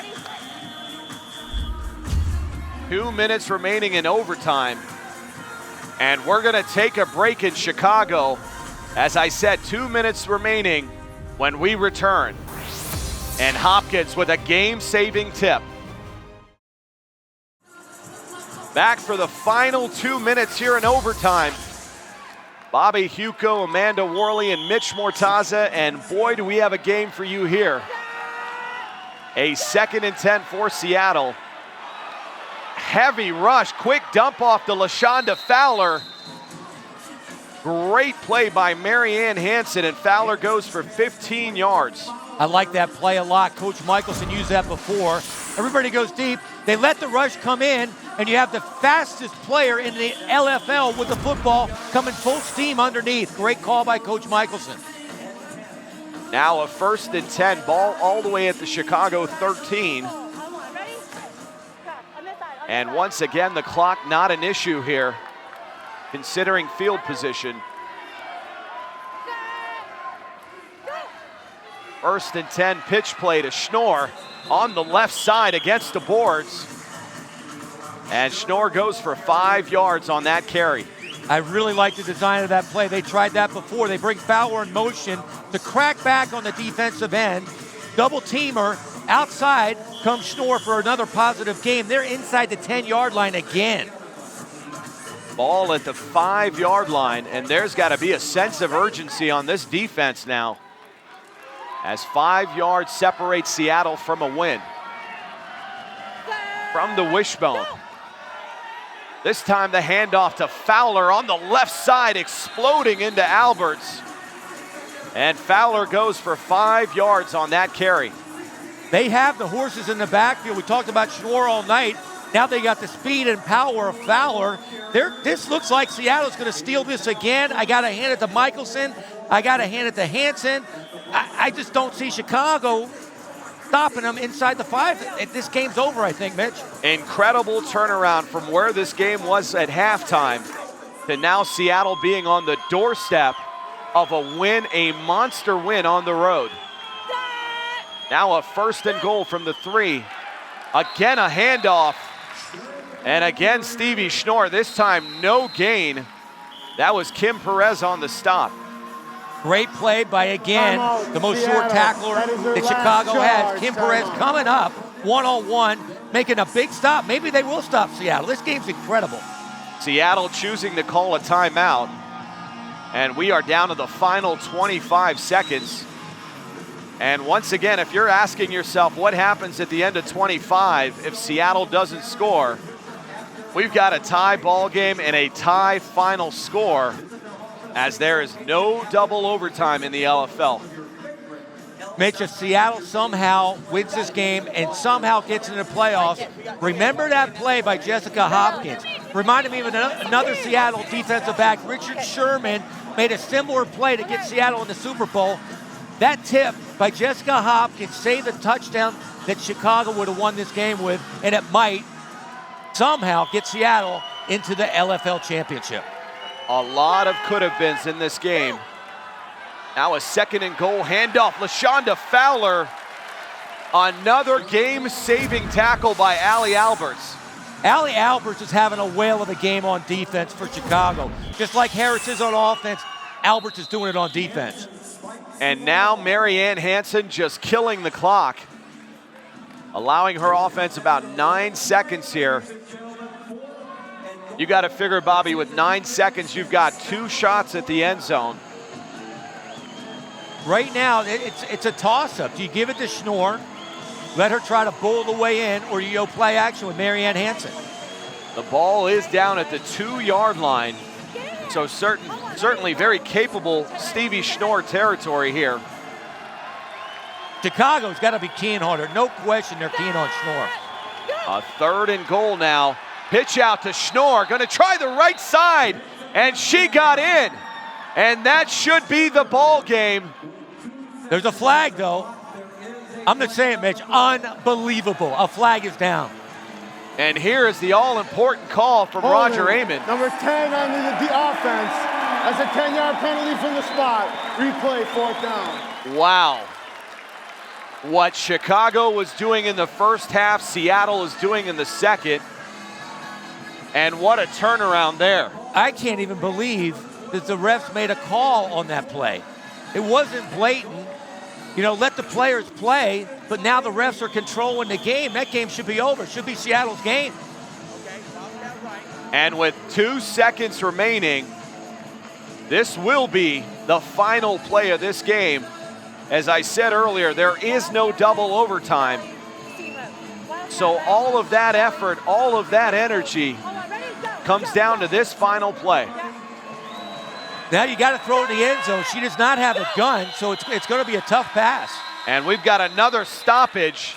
2 minutes remaining in overtime. And we're gonna take a break in Chicago. As I said, 2 minutes remaining when we return. And Hopkins with a game-saving tip. Back for the final 2 minutes here in overtime. Bobby Hugo, Amanda Worley, and Mitch Mortaza, and boy, do we have a game for you here. A 2nd and 10 for Seattle. Heavy rush, quick dump off to LaShonda Fowler. Great play by Marianne Hansen, and Fowler goes for 15 yards. I like that play a lot. Coach Michelson used that before. Everybody goes deep. They let the rush come in, and you have the fastest player in the LFL with the football coming full steam underneath. Great call by Coach Michelson. Now a 1st and 10, ball all the way at the Chicago 13. And once again, the clock not an issue here, considering field position. 1st and 10, pitch play to Schnorr on the left side against the boards. And Schnorr goes for 5 yards on that carry. I really like the design of that play. They tried that before. They bring Fowler in motion to crack back on the defensive end. Double teamer. Outside comes Schnorr for another positive game. They're inside the 10-yard line again. Ball at the 5-yard line, and there's got to be a sense of urgency on this defense now, as 5 yards separate Seattle from a win. From the wishbone. This time the handoff to Fowler on the left side, exploding into Alberts. And Fowler goes for 5 yards on that carry. They have the horses in the backfield. We talked about Schnorr all night. Now they got the speed and power of Fowler. This looks like Seattle's going to steal this again. I got to hand it to Michelson. I got to hand it to Hansen. I just don't see Chicago stopping them inside the 5. This game's over, I think, Mitch. Incredible turnaround from where this game was at halftime to now Seattle being on the doorstep of a win, a monster win on the road. Now a 1st and goal from the 3. Again a handoff. And again Stevie Schnorr, this time no gain. That was Kim Perez on the stop. Great play by, again, the most short tackler that Chicago has. Kim Perez coming up one-on-one, making a big stop. Maybe they will stop Seattle. This game's incredible. Seattle choosing to call a timeout. And we are down to the final 25 seconds. And once again, if you're asking yourself what happens at the end of 25 if Seattle doesn't score, we've got a tie ball game and a tie final score, as there is no double overtime in the LFL. Mitch, if Seattle somehow wins this game and somehow gets into the playoffs, remember that play by Jessica Hopkins. Reminded me of another Seattle defensive back, Richard Sherman, made a similar play to get Seattle in the Super Bowl. That tip by Jessica Hopkins saved a touchdown that Chicago would have won this game with, and it might somehow get Seattle into the LFL championship. A lot of could-have-beens in this game. Now a second and goal handoff. LaShonda Fowler. Another game-saving tackle by Allie Alberts. Allie Alberts is having a whale of a game on defense for Chicago. Just like Harris is on offense, Alberts is doing it on defense. And now Marianne Hansen just killing the clock, allowing her offense about 9 seconds here. You got to figure, Bobby, with 9 seconds, you've got 2 shots at the end zone. Right now, it's a toss-up. Do you give it to Schnorr, let her try to bull the way in, or you go play action with Marianne Hansen? The ball is down at the 2-yard line, so certainly very capable Stevie Schnorr territory here. Chicago's got to be keen on her. No question they're keen on Schnorr. A third and goal now. Pitch out to Schnorr, going to try the right side, and she got in. And that should be the ball game. There's a flag, though. I'm going to say it, Mitch. Unbelievable. A flag is down. And here is the all-important call from Roger Amon. Number 10 on the offense. That's a 10-yard penalty from the spot. Replay, 4th down. Wow. What Chicago was doing in the first half, Seattle is doing in the second. And what a turnaround there. I can't even believe that the refs made a call on that play. It wasn't blatant. You know, let the players play, but now the refs are controlling the game. That game should be over. It should be Seattle's game. And with 2 seconds remaining, this will be the final play of this game. As I said earlier, there is no double overtime. So all of that effort, all of that energy comes down to this final play. Now you got to throw it in the end zone. She does not have a gun, so it's going to be a tough pass. And we've got another stoppage.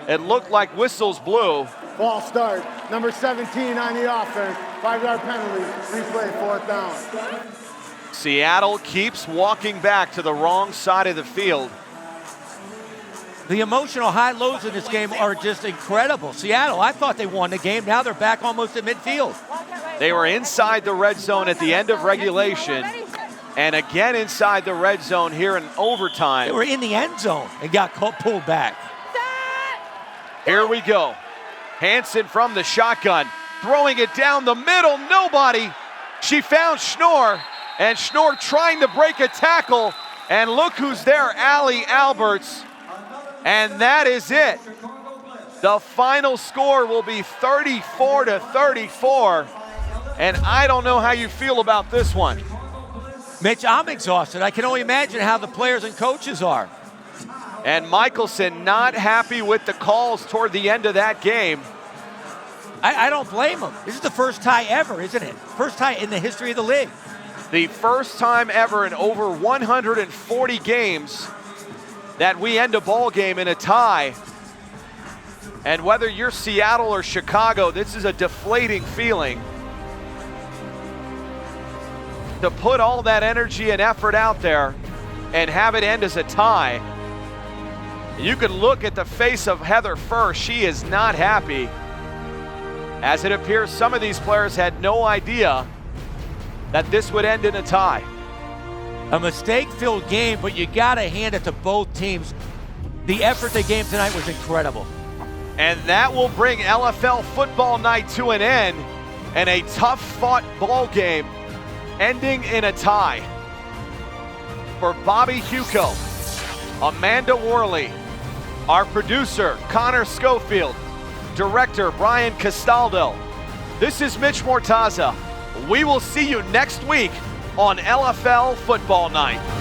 It looked like whistles blew. Ball start. Number 17 on the offense. 5-yard penalty. Replay, 4th down. Seattle keeps walking back to the wrong side of the field. The emotional high lows in this game are just incredible. Seattle, I thought they won the game. Now they're back almost at midfield. They were inside the red zone at the end of regulation, and again inside the red zone here in overtime. They were in the end zone and got pulled back. Here we go. Hansen from the shotgun, throwing it down the middle. Nobody. She found Schnorr, and Schnorr trying to break a tackle. And look who's there, Allie Alberts. And that is it. The final score will be 34-34. And I don't know how you feel about this one. Mitch, I'm exhausted. I can only imagine how the players and coaches are. And Michelson not happy with the calls toward the end of that game. I don't blame him. This is the first tie ever, isn't it? First tie in the history of the league. The first time ever in over 140 games that we end a ball game in a tie. And whether you're Seattle or Chicago, this is a deflating feeling. To put all that energy and effort out there and have it end as a tie. You can look at the face of Heather Furr. She is not happy. As it appears some of these players had no idea that this would end in a tie. A mistake-filled game, but you got to hand it to both teams. The effort they gave tonight was incredible. And that will bring LFL football night to an end and a tough-fought ball game ending in a tie. For Bobby Huco, Amanda Worley, our producer, Connor Schofield, director, Brian Castaldo. This is Mitch Mortaza. We will see you next week on LFL Football Night.